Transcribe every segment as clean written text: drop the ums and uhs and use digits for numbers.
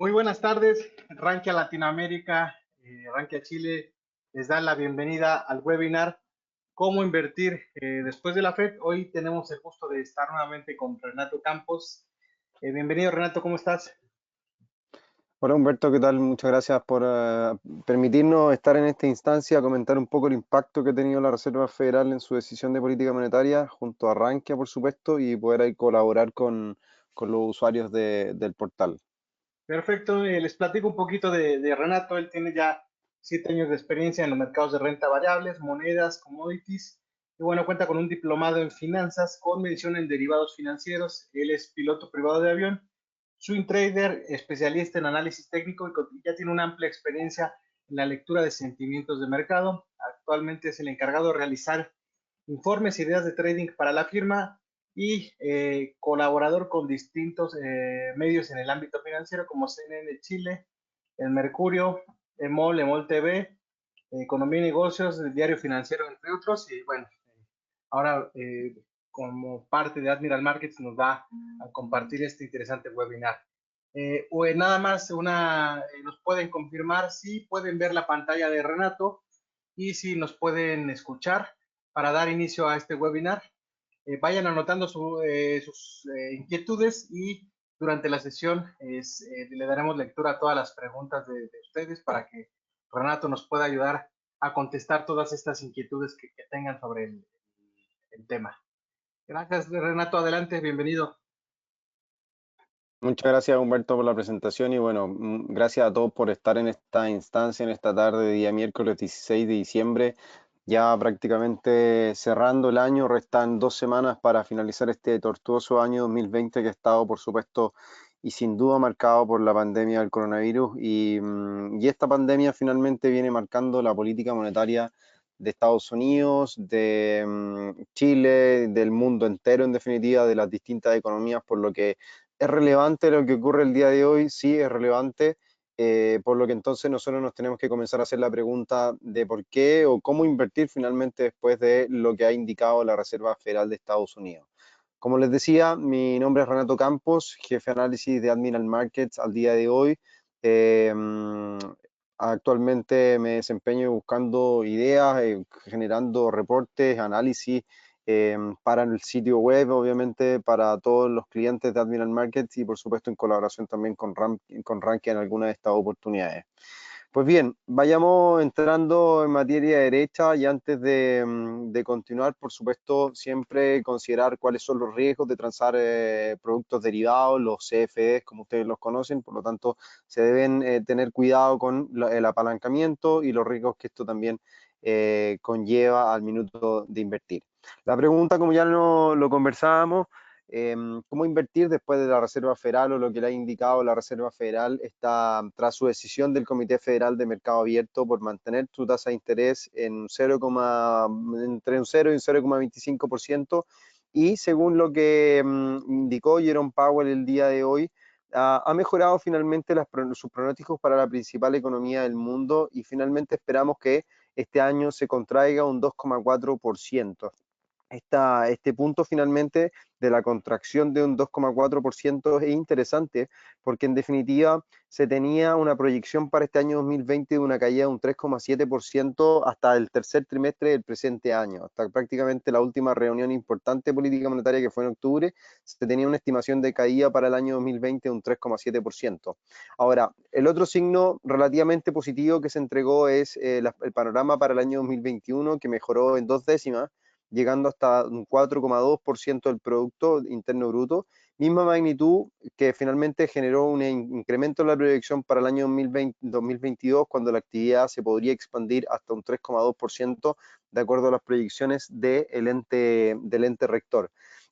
Muy buenas tardes, Rankia Latinoamérica, Rankia Chile, les da la bienvenida al webinar Cómo invertir después de la FED. Hoy tenemos el gusto de estar nuevamente con Renato Campos. Bienvenido, Renato, ¿cómo estás? Hola Humberto, ¿qué tal? Muchas gracias por permitirnos estar en esta instancia, comentar un poco el impacto que ha tenido la Reserva Federal en su decisión de política monetaria, junto a Rankia, por supuesto, y poder ahí colaborar con los usuarios del portal. Perfecto, les platico un poquito de Renato. Él tiene ya 7 años de experiencia en los mercados de renta variables, monedas, commodities, y bueno, cuenta con un diplomado en finanzas con mención en derivados financieros. Él es piloto privado de avión, swing trader, especialista en análisis técnico y ya tiene una amplia experiencia en la lectura de sentimientos de mercado. Actualmente es el encargado de realizar informes e ideas de trading para la firma y colaborador con distintos medios en el ámbito financiero como CNN Chile, El Mercurio, EMOL TV, Economía y Negocios, el Diario Financiero, entre otros. Y bueno, ahora como parte de Admiral Markets nos va a compartir este interesante webinar. O nada más nos pueden confirmar si pueden ver la pantalla de Renato y si nos pueden escuchar para dar inicio a este webinar. Vayan anotando sus inquietudes y durante la sesión le daremos lectura a todas las preguntas de ustedes para que Renato nos pueda ayudar a contestar todas estas inquietudes que tengan sobre el tema. Gracias, Renato. Adelante, bienvenido. Muchas gracias Humberto por la presentación y bueno, gracias a todos por estar en esta instancia, en esta tarde de día miércoles 16 de diciembre, ya prácticamente cerrando el año. Restan 2 semanas para finalizar este tortuoso año 2020 que ha estado, por supuesto, y sin duda marcado por la pandemia del coronavirus, y esta pandemia finalmente viene marcando la política monetaria de Estados Unidos, de Chile, del mundo entero en definitiva, de las distintas economías, por lo que es relevante lo que ocurre el día de hoy. Sí, es relevante, por lo que entonces nosotros nos tenemos que comenzar a hacer la pregunta de por qué o cómo invertir finalmente después de lo que ha indicado la Reserva Federal de Estados Unidos. Como les decía, mi nombre es Renato Campos, jefe de análisis de Admiral Markets al día de hoy. Eh, Actualmente me desempeño buscando ideas, generando reportes, análisis, para el sitio web, obviamente, para todos los clientes de Admiral Markets y por supuesto en colaboración también con Rankia en algunas de estas oportunidades. Pues bien, vayamos entrando en materia derecha y antes de continuar, por supuesto, siempre considerar cuáles son los riesgos de transar productos derivados, los CFDs, como ustedes los conocen. Por lo tanto, se deben tener cuidado con el apalancamiento y los riesgos que esto también conlleva al minuto de invertir. La pregunta, como ya lo conversábamos, cómo invertir después de la Reserva Federal o lo que le ha indicado la Reserva Federal está tras su decisión del Comité Federal de Mercado Abierto por mantener su tasa de interés en 0, entre un 0 y un 0,25%, y según lo que indicó Jerome Powell el día de hoy, ha mejorado finalmente sus pronósticos para la principal economía del mundo y finalmente esperamos que este año se contraiga un 2,4%. Este punto finalmente de la contracción de un 2,4% es interesante porque en definitiva se tenía una proyección para este año 2020 de una caída de un 3,7% hasta el tercer trimestre del presente año. Hasta prácticamente la última reunión importante de política monetaria, que fue en octubre, se tenía una estimación de caída para el año 2020 de un 3,7%. Ahora, el otro signo relativamente positivo que se entregó es el panorama para el año 2021, que mejoró en 2 décimas, llegando hasta un 4,2% del Producto Interno Bruto, misma magnitud que finalmente generó un incremento en la proyección para el año 2022, cuando la actividad se podría expandir hasta un 3,2%, de acuerdo a las proyecciones del ente rector.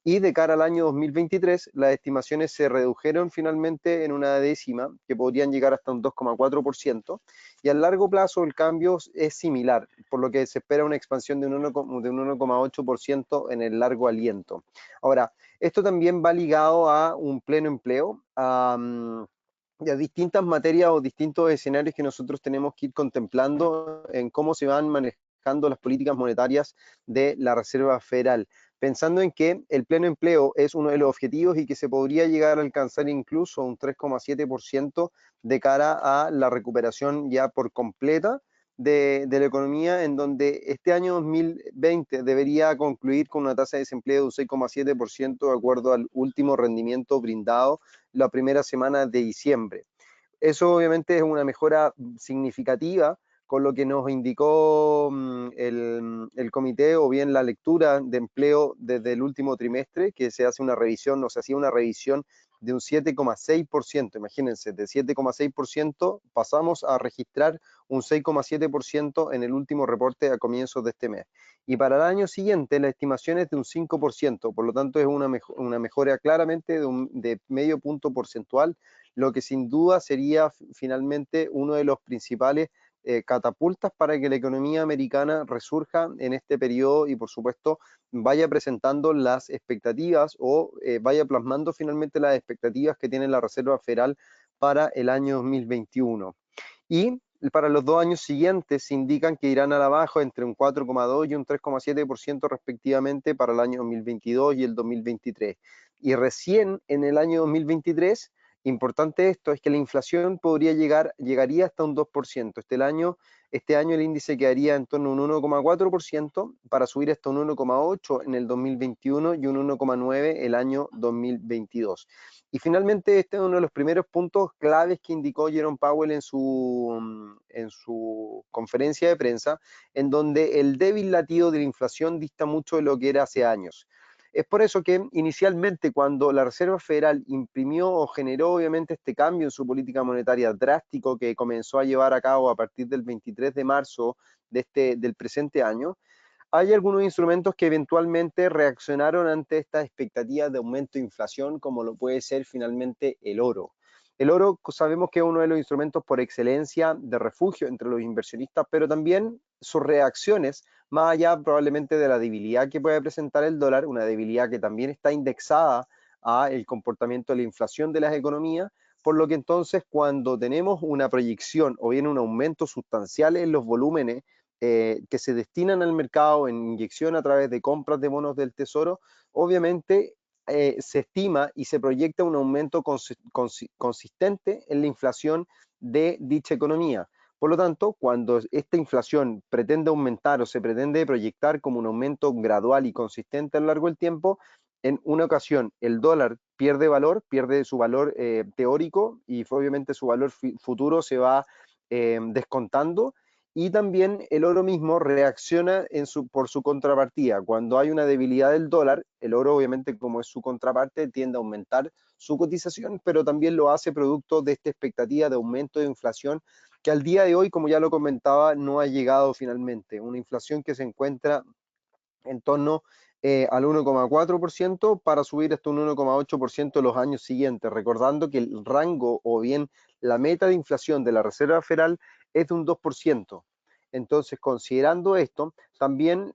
Y de cara al año 2023, las estimaciones se redujeron finalmente en una décima, que podrían llegar hasta un 2,4%, y a largo plazo el cambio es similar, por lo que se espera una expansión de un 1,8% en el largo aliento. Ahora, esto también va ligado a un pleno empleo, y a distintas materias o distintos escenarios que nosotros tenemos que ir contemplando en cómo se van manejando las políticas monetarias de la Reserva Federal. pensando en que el pleno empleo es uno de los objetivos y que se podría llegar a alcanzar incluso un 3,7% de cara a la recuperación ya por completa de la economía, en donde este año 2020 debería concluir con una tasa de desempleo de un 6,7% de acuerdo al último rendimiento brindado la primera semana de diciembre. Eso obviamente es una mejora significativa con lo que nos indicó el comité, o bien la lectura de empleo desde el último trimestre, que se hace una revisión, o se hacía una revisión de un 7,6%. Imagínense, de 7,6% pasamos a registrar un 6,7% en el último reporte a comienzos de este mes. Y para el año siguiente la estimación es de un 5%, por lo tanto es una mejora claramente de medio punto porcentual, lo que sin duda sería finalmente uno de los principales catapultas para que la economía americana resurja en este periodo y por supuesto vaya presentando las expectativas o vaya plasmando finalmente las expectativas que tiene la Reserva Federal para el año 2021. Y para los 2 años siguientes se indican que irán a la baja entre un 4,2 y un 3,7% respectivamente para el año 2022 y el 2023. Y recién en el año 2023, importante esto, es que la inflación llegaría hasta un 2%. Este año el índice quedaría en torno a un 1,4% para subir hasta un 1,8% en el 2021 y un 1,9% el año 2022. Y finalmente este es uno de los primeros puntos claves que indicó Jerome Powell en su conferencia de prensa, en donde el débil latido de la inflación dista mucho de lo que era hace años. Es por eso que inicialmente cuando la Reserva Federal imprimió o generó obviamente este cambio en su política monetaria drástico que comenzó a llevar a cabo a partir del 23 de marzo del presente año, hay algunos instrumentos que eventualmente reaccionaron ante estas expectativas de aumento de inflación, como lo puede ser finalmente el oro. El oro sabemos que es uno de los instrumentos por excelencia de refugio entre los inversionistas, pero también sus reacciones, más allá probablemente de la debilidad que puede presentar el dólar, una debilidad que también está indexada a el comportamiento de la inflación de las economías, por lo que entonces cuando tenemos una proyección o bien un aumento sustancial en los volúmenes que se destinan al mercado en inyección a través de compras de bonos del tesoro, obviamente se estima y se proyecta un aumento consistente en la inflación de dicha economía. Por lo tanto, cuando esta inflación pretende aumentar o se pretende proyectar como un aumento gradual y consistente a lo largo del tiempo, en una ocasión el dólar pierde valor, pierde su valor teórico y obviamente su valor futuro se va descontando, y también el oro mismo reacciona por su contrapartida. Cuando hay una debilidad del dólar, el oro obviamente como es su contraparte tiende a aumentar su cotización, pero también lo hace producto de esta expectativa de aumento de inflación que al día de hoy, como ya lo comentaba, no ha llegado finalmente. Una inflación que se encuentra en torno al 1,4% para subir hasta un 1,8% los años siguientes, recordando que el rango o bien la meta de inflación de la Reserva Federal es de un 2%. Entonces, considerando esto, también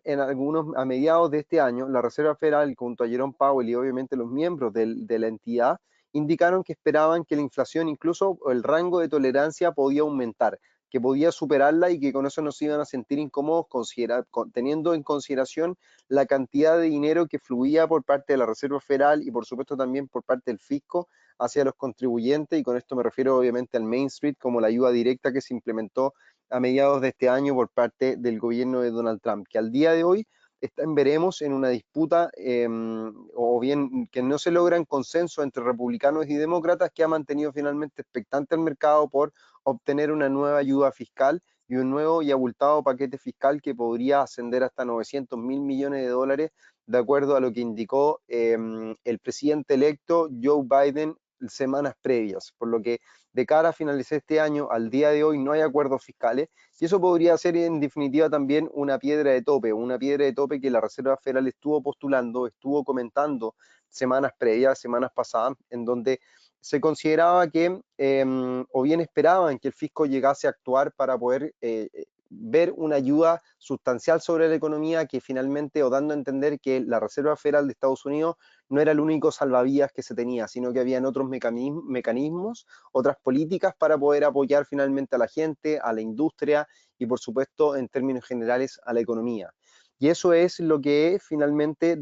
a mediados de este año, la Reserva Federal, junto a Jerome Powell y obviamente los miembros de la entidad, indicaron que esperaban que la inflación, incluso el rango de tolerancia, podía aumentar, que podía superarla y que con eso nos iban a sentir incómodos teniendo en consideración la cantidad de dinero que fluía por parte de la Reserva Federal y por supuesto también por parte del fisco hacia los contribuyentes, y con esto me refiero obviamente al Main Street como la ayuda directa que se implementó a mediados de este año por parte del gobierno de Donald Trump, que al día de hoy está en veremos en una disputa o bien que no se logran consenso entre republicanos y demócratas, que ha mantenido finalmente expectante el mercado por obtener una nueva ayuda fiscal y un nuevo y abultado paquete fiscal que podría ascender hasta 900.000 millones de dólares, de acuerdo a lo que indicó el presidente electo Joe Biden semanas previas, por lo que de cara a finalizar este año, al día de hoy no hay acuerdos fiscales, y eso podría ser en definitiva también una piedra de tope que la Reserva Federal estuvo postulando, estuvo comentando semanas previas, semanas pasadas, en donde se consideraba que o bien esperaban que el fisco llegase a actuar para poder ver una ayuda sustancial sobre la economía, que finalmente, o dando a entender que la Reserva Federal de Estados Unidos no era el único salvavidas que se tenía, sino que habían otros mecanismos, otras políticas para poder apoyar finalmente a la gente, a la industria y por supuesto en términos generales a la economía. Y eso es lo que finalmente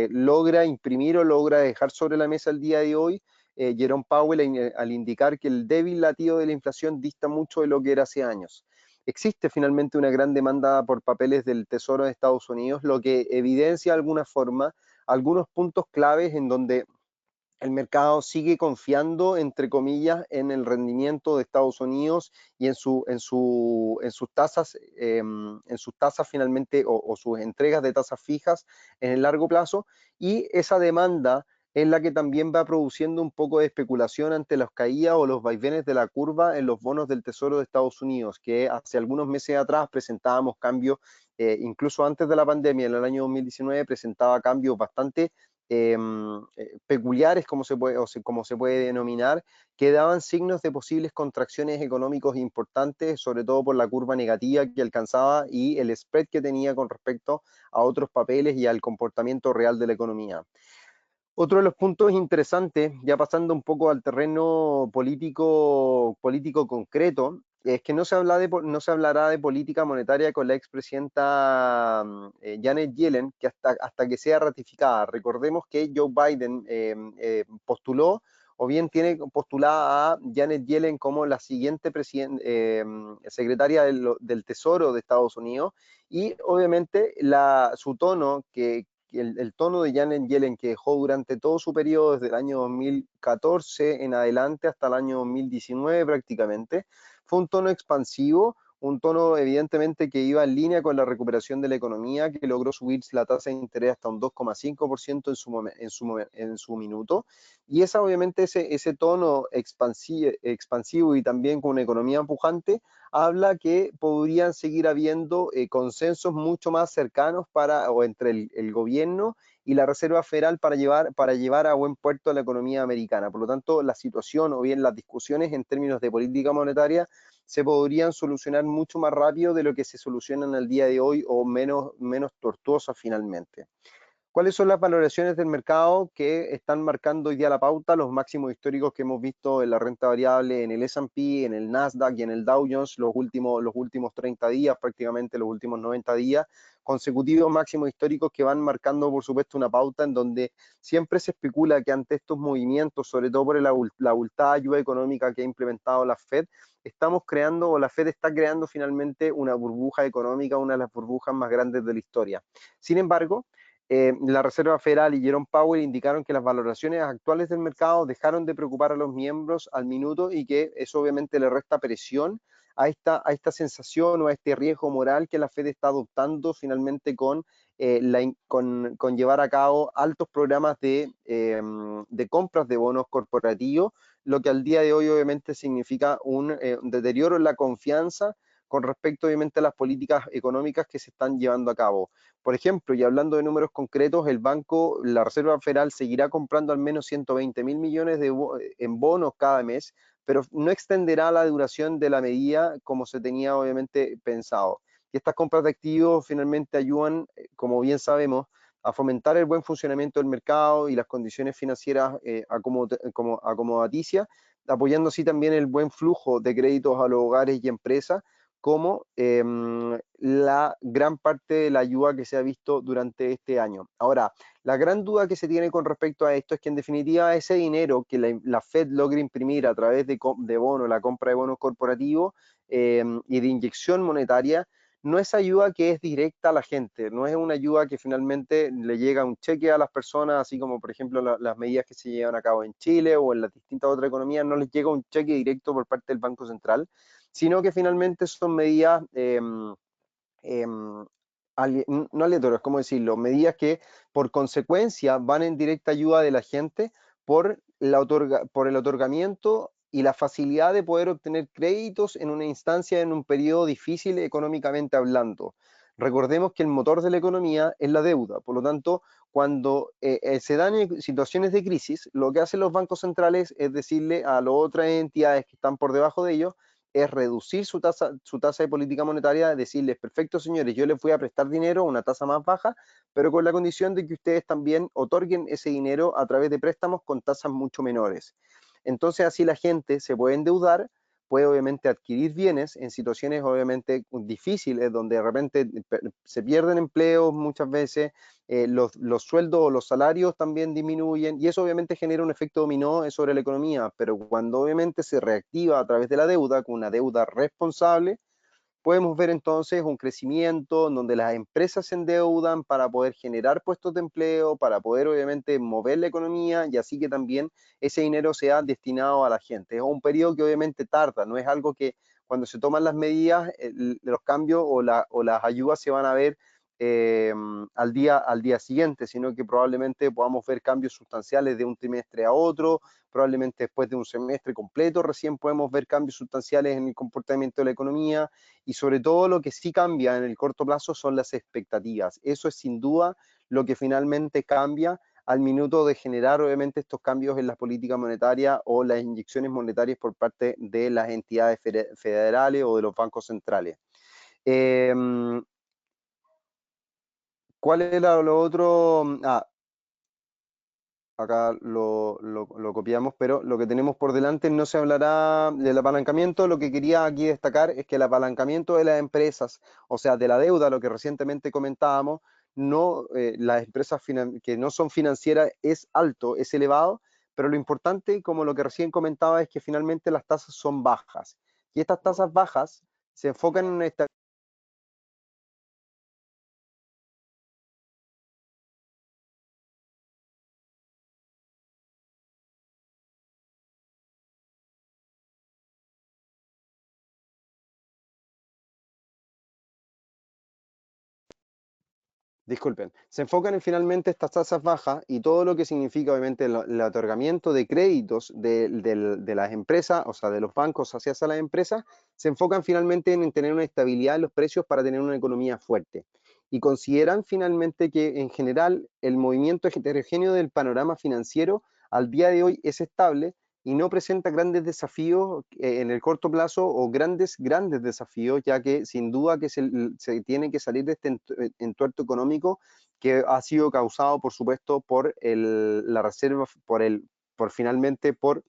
logra imprimir o logra dejar sobre la mesa el día de hoy Jerome Powell al indicar que el débil latido de la inflación dista mucho de lo que era hace años. Existe finalmente una gran demanda por papeles del Tesoro de Estados Unidos, lo que evidencia de alguna forma algunos puntos claves en donde el mercado sigue confiando, entre comillas, en el rendimiento de Estados Unidos y en sus tasas finalmente o sus entregas de tasas fijas en el largo plazo. Y esa demanda es la que también va produciendo un poco de especulación ante las caídas o los vaivenes de la curva en los bonos del Tesoro de Estados Unidos, que hace algunos meses atrás presentábamos cambios, incluso antes de la pandemia, en el año 2019, presentaba cambios bastante peculiares, como se puede denominar, que daban signos de posibles contracciones económicos importantes, sobre todo por la curva negativa que alcanzaba y el spread que tenía con respecto a otros papeles y al comportamiento real de la economía. Otro de los puntos interesantes, ya pasando un poco al terreno político concreto, es que no se hablará de política monetaria con la expresidenta Janet Yellen, que hasta que sea ratificada. Recordemos que Joe Biden postuló, o bien tiene postulada a Janet Yellen como la siguiente secretaria del Tesoro de Estados Unidos, y obviamente su tono, el tono de Janet Yellen que dejó durante todo su periodo, desde el año 2014 en adelante hasta el año 2019 prácticamente, fue un tono expansivo, un tono evidentemente que iba en línea con la recuperación de la economía, que logró subir la tasa de interés hasta un 2,5% en su minuto. Y obviamente ese tono expansivo y también con una economía empujante, habla que podrían seguir habiendo consensos mucho más cercanos entre el gobierno y la Reserva Federal para llevar a buen puerto a la economía americana. Por lo tanto, la situación o bien las discusiones en términos de política monetaria se podrían solucionar mucho más rápido de lo que se solucionan al día de hoy o menos tortuosas finalmente. ¿Cuáles son las valoraciones del mercado que están marcando hoy día la pauta? Los máximos históricos que hemos visto en la renta variable, en el S&P, en el Nasdaq y en el Dow Jones los últimos 30 días, prácticamente los últimos 90 días, consecutivos máximos históricos que van marcando, por supuesto, una pauta en donde siempre se especula que ante estos movimientos, sobre todo por la abultada ayuda económica que ha implementado la Fed, la Fed está creando finalmente una burbuja económica, una de las burbujas más grandes de la historia. Sin embargo, la Reserva Federal y Jerome Powell indicaron que las valoraciones actuales del mercado dejaron de preocupar a los miembros al minuto y que eso obviamente le resta presión a esta sensación o a este riesgo moral que la Fed está adoptando finalmente con llevar a cabo altos programas de compras de bonos corporativos, lo que al día de hoy obviamente significa un deterioro en la confianza con respecto obviamente a las políticas económicas que se están llevando a cabo. Por ejemplo, y hablando de números concretos, la Reserva Federal seguirá comprando al menos 120.000 millones en bonos cada mes, pero no extenderá la duración de la medida como se tenía obviamente pensado. Y estas compras de activos finalmente ayudan, como bien sabemos, a fomentar el buen funcionamiento del mercado y las condiciones financieras acomodaticias, apoyando así también el buen flujo de créditos a los hogares y empresas, como la gran parte de la ayuda que se ha visto durante este año. Ahora, la gran duda que se tiene con respecto a esto es que en definitiva ese dinero que la Fed logra imprimir a través de bonos, la compra de bonos corporativos y de inyección monetaria, no es ayuda que es directa a la gente, no es una ayuda que finalmente le llega un cheque a las personas, así como por ejemplo las medidas que se llevan a cabo en Chile o en las distintas otras economías, no les llega un cheque directo por parte del Banco Central, sino que finalmente son medidas, no aleatorias, ¿cómo decirlo? Medidas que por consecuencia van en directa ayuda de la gente por el otorgamiento y la facilidad de poder obtener créditos en una instancia, en un periodo difícil económicamente hablando. Recordemos que el motor de la economía es la deuda, por lo tanto, cuando se dan situaciones de crisis, lo que hacen los bancos centrales es decirle a las otras entidades que están por debajo de ellos, es reducir su tasa de política monetaria, decirles, perfecto señores, yo les voy a prestar dinero a una tasa más baja, pero con la condición de que ustedes también otorguen ese dinero a través de préstamos con tasas mucho menores. Entonces así la gente se puede endeudar puede obviamente adquirir bienes en situaciones obviamente difíciles, donde de repente se pierden empleos muchas veces, los sueldos o los salarios también disminuyen, y eso obviamente genera un efecto dominó sobre la economía, pero cuando obviamente se reactiva a través de la deuda, con una deuda responsable, podemos ver entonces un crecimiento en donde las empresas se endeudan para poder generar puestos de empleo, para poder obviamente mover la economía, y así que también ese dinero sea destinado a la gente. Es un periodo que obviamente tarda, no es algo que cuando se toman las medidas, los cambios o las ayudas se van a ver eh, al día siguiente, sino que probablemente podamos ver cambios sustanciales de un trimestre a otro, probablemente después de un semestre completo recién podemos ver cambios sustanciales en el comportamiento de la economía, y sobre todo lo que sí cambia en el corto plazo son las expectativas. Eso es sin duda lo que finalmente cambia al minuto de generar obviamente estos cambios en la política monetaria o las inyecciones monetarias por parte de las entidades federales o de los bancos centrales. Eh, ¿Cuál era lo otro? Acá lo copiamos, pero lo que tenemos por delante no se hablará del apalancamiento. Lo que quería aquí destacar es que el apalancamiento de las empresas, o sea, de la deuda, lo que recientemente comentábamos, no, las empresas que no son financieras es alto, es elevado, pero lo importante, como lo que recién comentaba, es que finalmente las tasas son bajas. Y estas tasas bajas se enfocan en esta. Disculpen, se enfocan en finalmente estas tasas bajas y todo lo que significa obviamente el otorgamiento de créditos de las empresas, o sea, de los bancos hacia las empresas, se enfocan finalmente en tener una estabilidad en los precios para tener una economía fuerte. Y consideran finalmente que en general el movimiento heterogéneo del panorama financiero al día de hoy es estable y no presenta grandes desafíos en el corto plazo, o grandes desafíos, ya que sin duda que se tiene que salir de este entuerto económico que ha sido causado, por supuesto, por la reserva, finalmente por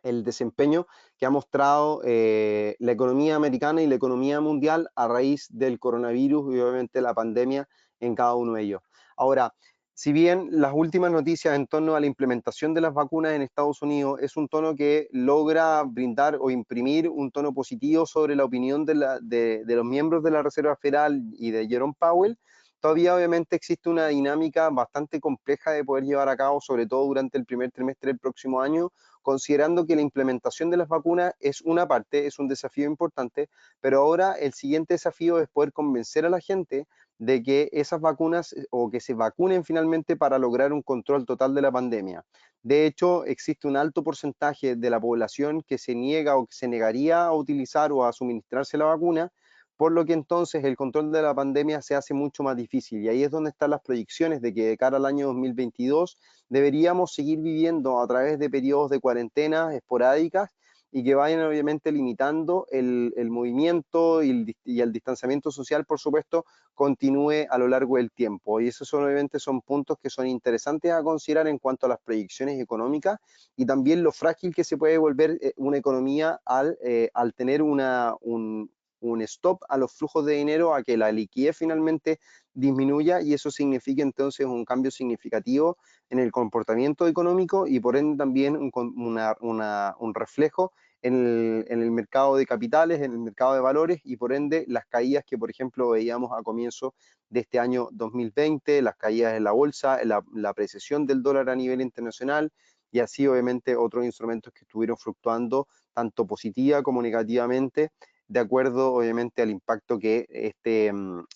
el desempeño que ha mostrado la economía americana y la economía mundial a raíz del coronavirus y obviamente la pandemia en cada uno de ellos. Ahora, si bien las últimas noticias en torno a la implementación de las vacunas en Estados Unidos es un tono que logra brindar o imprimir un tono positivo sobre la opinión de los miembros de la Reserva Federal y de Jerome Powell, todavía obviamente existe una dinámica bastante compleja de poder llevar a cabo, sobre todo durante el primer trimestre del próximo año, considerando que la implementación de las vacunas es una parte, es un desafío importante, pero ahora el siguiente desafío es poder convencer a la gente de que esas vacunas o que se vacunen finalmente para lograr un control total de la pandemia. De hecho, existe un alto porcentaje de la población que se niega o que se negaría a utilizar o a suministrarse la vacuna, por lo que entonces el control de la pandemia se hace mucho más difícil. Y ahí es donde están las proyecciones de que de cara al año 2022 deberíamos seguir viviendo a través de periodos de cuarentena esporádicas y que vayan obviamente limitando el movimiento y el distanciamiento social, por supuesto, continúe a lo largo del tiempo. Y esos obviamente son puntos que son interesantes a considerar en cuanto a las proyecciones económicas y también lo frágil que se puede volver una economía al tener un stop a los flujos de dinero, a que la liquidez finalmente disminuya, y eso significa entonces un cambio significativo en el comportamiento económico y por ende también un reflejo en el mercado de capitales, en el mercado de valores, y por ende las caídas que por ejemplo veíamos a comienzo de este año 2020, las caídas en la bolsa, la apreciación del dólar a nivel internacional, y así obviamente otros instrumentos que estuvieron fluctuando tanto positiva como negativamente, de acuerdo obviamente al impacto que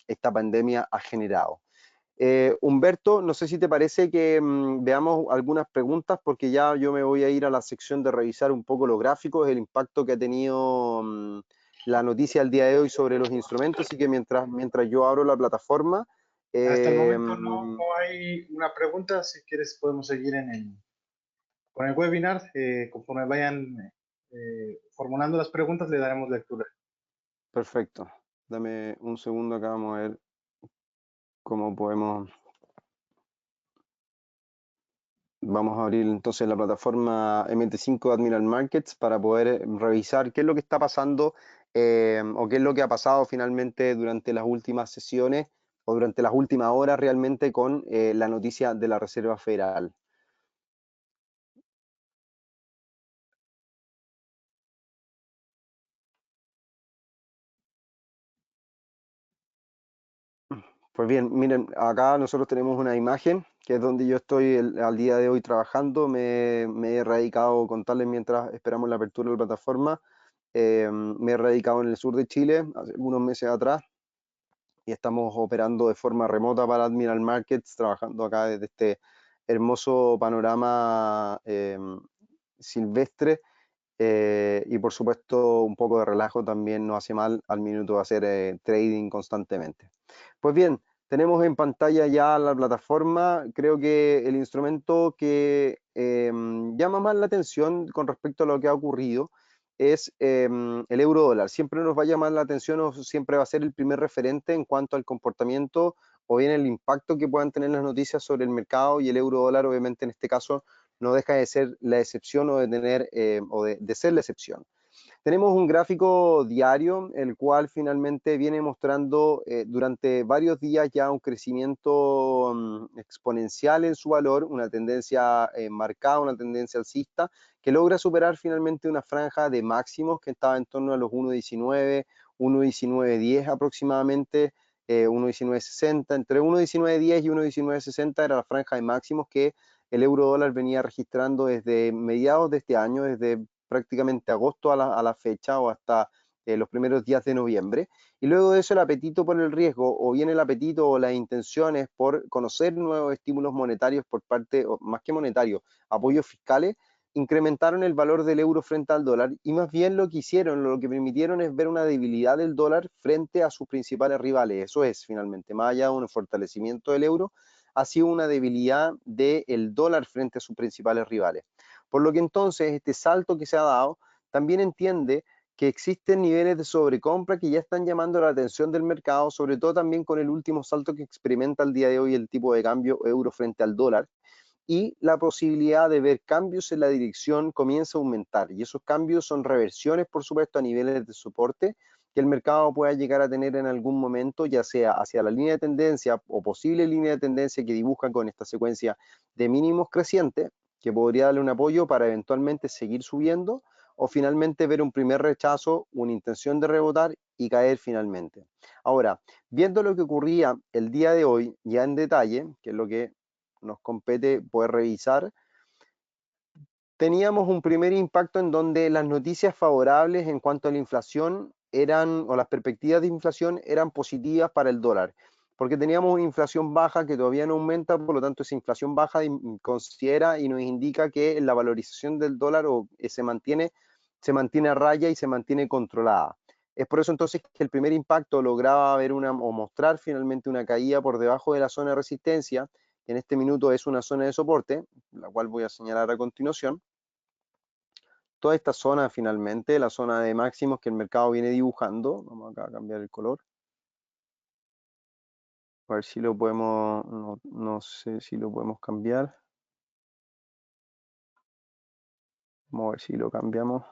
esta pandemia ha generado. Humberto, no sé si te parece que veamos algunas preguntas, porque ya yo me voy a ir a la sección de revisar un poco los gráficos, el impacto que ha tenido la noticia del día de hoy sobre los instrumentos, así que mientras yo abro la plataforma. Hasta el eh, momento no hay una pregunta. Si quieres podemos seguir con el webinar. Conforme vayan formulando las preguntas, le daremos lectura. Perfecto, dame un segundo acá, vamos a ver cómo podemos Vamos a abrir entonces la plataforma MT5 de Admiral Markets para poder revisar qué es lo que está pasando o qué es lo que ha pasado finalmente durante las últimas sesiones o durante las últimas horas realmente con la noticia de la Reserva Federal. Pues bien, miren, acá nosotros tenemos una imagen que es donde yo estoy al día de hoy trabajando. Me he radicado, contarles mientras esperamos la apertura de la plataforma, me he radicado en el sur de Chile hace algunos meses atrás y estamos operando de forma remota para Admiral Markets, trabajando acá desde este hermoso panorama silvestre. Y por supuesto un poco de relajo también no hace mal al minuto de hacer trading constantemente. Pues bien, tenemos en pantalla ya la plataforma. Creo que el instrumento que llama más la atención con respecto a lo que ha ocurrido es el euro dólar. Siempre nos va a llamar la atención o siempre va a ser el primer referente en cuanto al comportamiento o bien el impacto que puedan tener las noticias sobre el mercado, y el euro dólar obviamente en este caso no deja de ser la excepción o de tener o de ser la excepción. Tenemos un gráfico diario, el cual finalmente viene mostrando durante varios días ya un crecimiento exponencial en su valor, una tendencia marcada, una tendencia alcista, que logra superar finalmente una franja de máximos que estaba en torno a los 1.19, 1.1910 aproximadamente, 1.1960, entre 1.1910 y 1.1960 era la franja de máximos que el euro dólar venía registrando desde mediados de este año, desde prácticamente agosto a la fecha o hasta los primeros días de noviembre. Y luego de eso el apetito por el riesgo, o bien el apetito o las intenciones por conocer nuevos estímulos monetarios por parte, o más que monetarios, apoyos fiscales, incrementaron el valor del euro frente al dólar, y más bien lo que hicieron, lo que permitieron es ver una debilidad del dólar frente a sus principales rivales. Eso es finalmente, más allá de un fortalecimiento del euro, ha sido una debilidad del dólar frente a sus principales rivales. Por lo que entonces este salto que se ha dado también entiende que existen niveles de sobrecompra que ya están llamando la atención del mercado, sobre todo también con el último salto que experimenta el día de hoy el tipo de cambio euro frente al dólar, y la posibilidad de ver cambios en la dirección comienza a aumentar, y esos cambios son reversiones por supuesto a niveles de soporte que el mercado pueda llegar a tener en algún momento, ya sea hacia la línea de tendencia o posible línea de tendencia que dibujan con esta secuencia de mínimos crecientes, que podría darle un apoyo para eventualmente seguir subiendo, o finalmente ver un primer rechazo, una intención de rebotar y caer finalmente. Ahora, viendo lo que ocurría el día de hoy ya en detalle, que es lo que nos compete poder revisar, teníamos un primer impacto en donde las noticias favorables en cuanto a la inflación eran, o las perspectivas de inflación eran positivas para el dólar, porque teníamos una inflación baja que todavía no aumenta, por lo tanto esa inflación baja considera y nos indica que la valorización del dólar se mantiene a raya y se mantiene controlada. Es por eso entonces que el primer impacto lograba ver o mostrar finalmente una caída por debajo de la zona de resistencia, que en este minuto es una zona de soporte, la cual voy a señalar a continuación. Toda esta zona finalmente, la zona de máximos que el mercado viene dibujando, vamos acá a cambiar el color, a ver si lo podemos, no sé si lo podemos cambiar, vamos a ver si lo cambiamos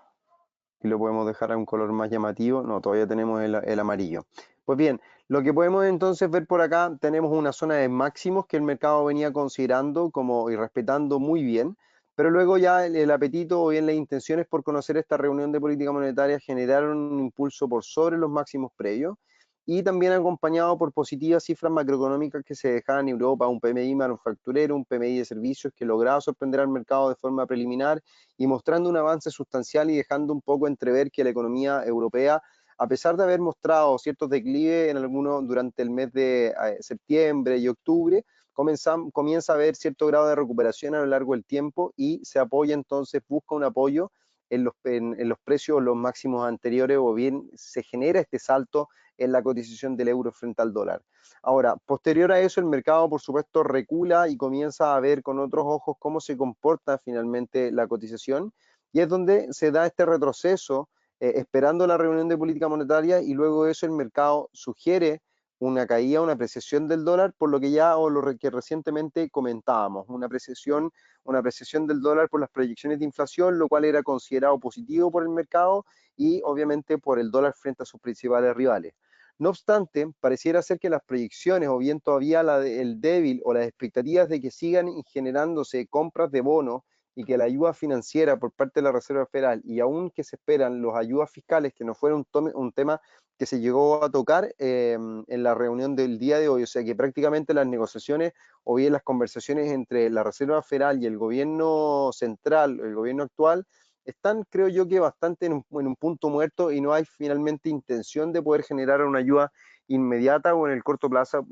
y lo podemos dejar a un color más llamativo. No, todavía tenemos el amarillo. Pues bien, lo que podemos entonces ver por acá, tenemos una zona de máximos que el mercado venía considerando como y respetando muy bien, pero luego ya el apetito o bien las intenciones por conocer esta reunión de política monetaria generaron un impulso por sobre los máximos previos, y también acompañado por positivas cifras macroeconómicas que se dejaban en Europa, un PMI manufacturero, un PMI de servicios que lograba sorprender al mercado de forma preliminar y mostrando un avance sustancial y dejando un poco entrever que la economía europea, a pesar de haber mostrado ciertos declives en algunos durante el mes de septiembre y octubre, comienza a haber cierto grado de recuperación a lo largo del tiempo y se apoya entonces, busca un apoyo en los precios los máximos anteriores, o bien se genera este salto en la cotización del euro frente al dólar. Ahora, posterior a eso, el mercado, por supuesto, recula y comienza a ver con otros ojos cómo se comporta finalmente la cotización, y es donde se da este retroceso esperando la reunión de política monetaria, y luego de eso el mercado sugiere una caída, una apreciación del dólar, por lo que ya o lo que recientemente comentábamos, una apreciación del dólar por las proyecciones de inflación, lo cual era considerado positivo por el mercado y obviamente por el dólar frente a sus principales rivales. No obstante, pareciera ser que las proyecciones o bien todavía el débil o las expectativas de que sigan generándose compras de bonos y que la ayuda financiera por parte de la Reserva Federal y aún que se esperan las ayudas fiscales, que no fuera un tema que se llegó a tocar en la reunión del día de hoy, o sea que prácticamente las negociaciones o bien las conversaciones entre la Reserva Federal y el gobierno central, el gobierno actual, están, creo yo, que bastante en un punto muerto y no hay finalmente intención de poder generar una ayuda inmediata o en el corto plazo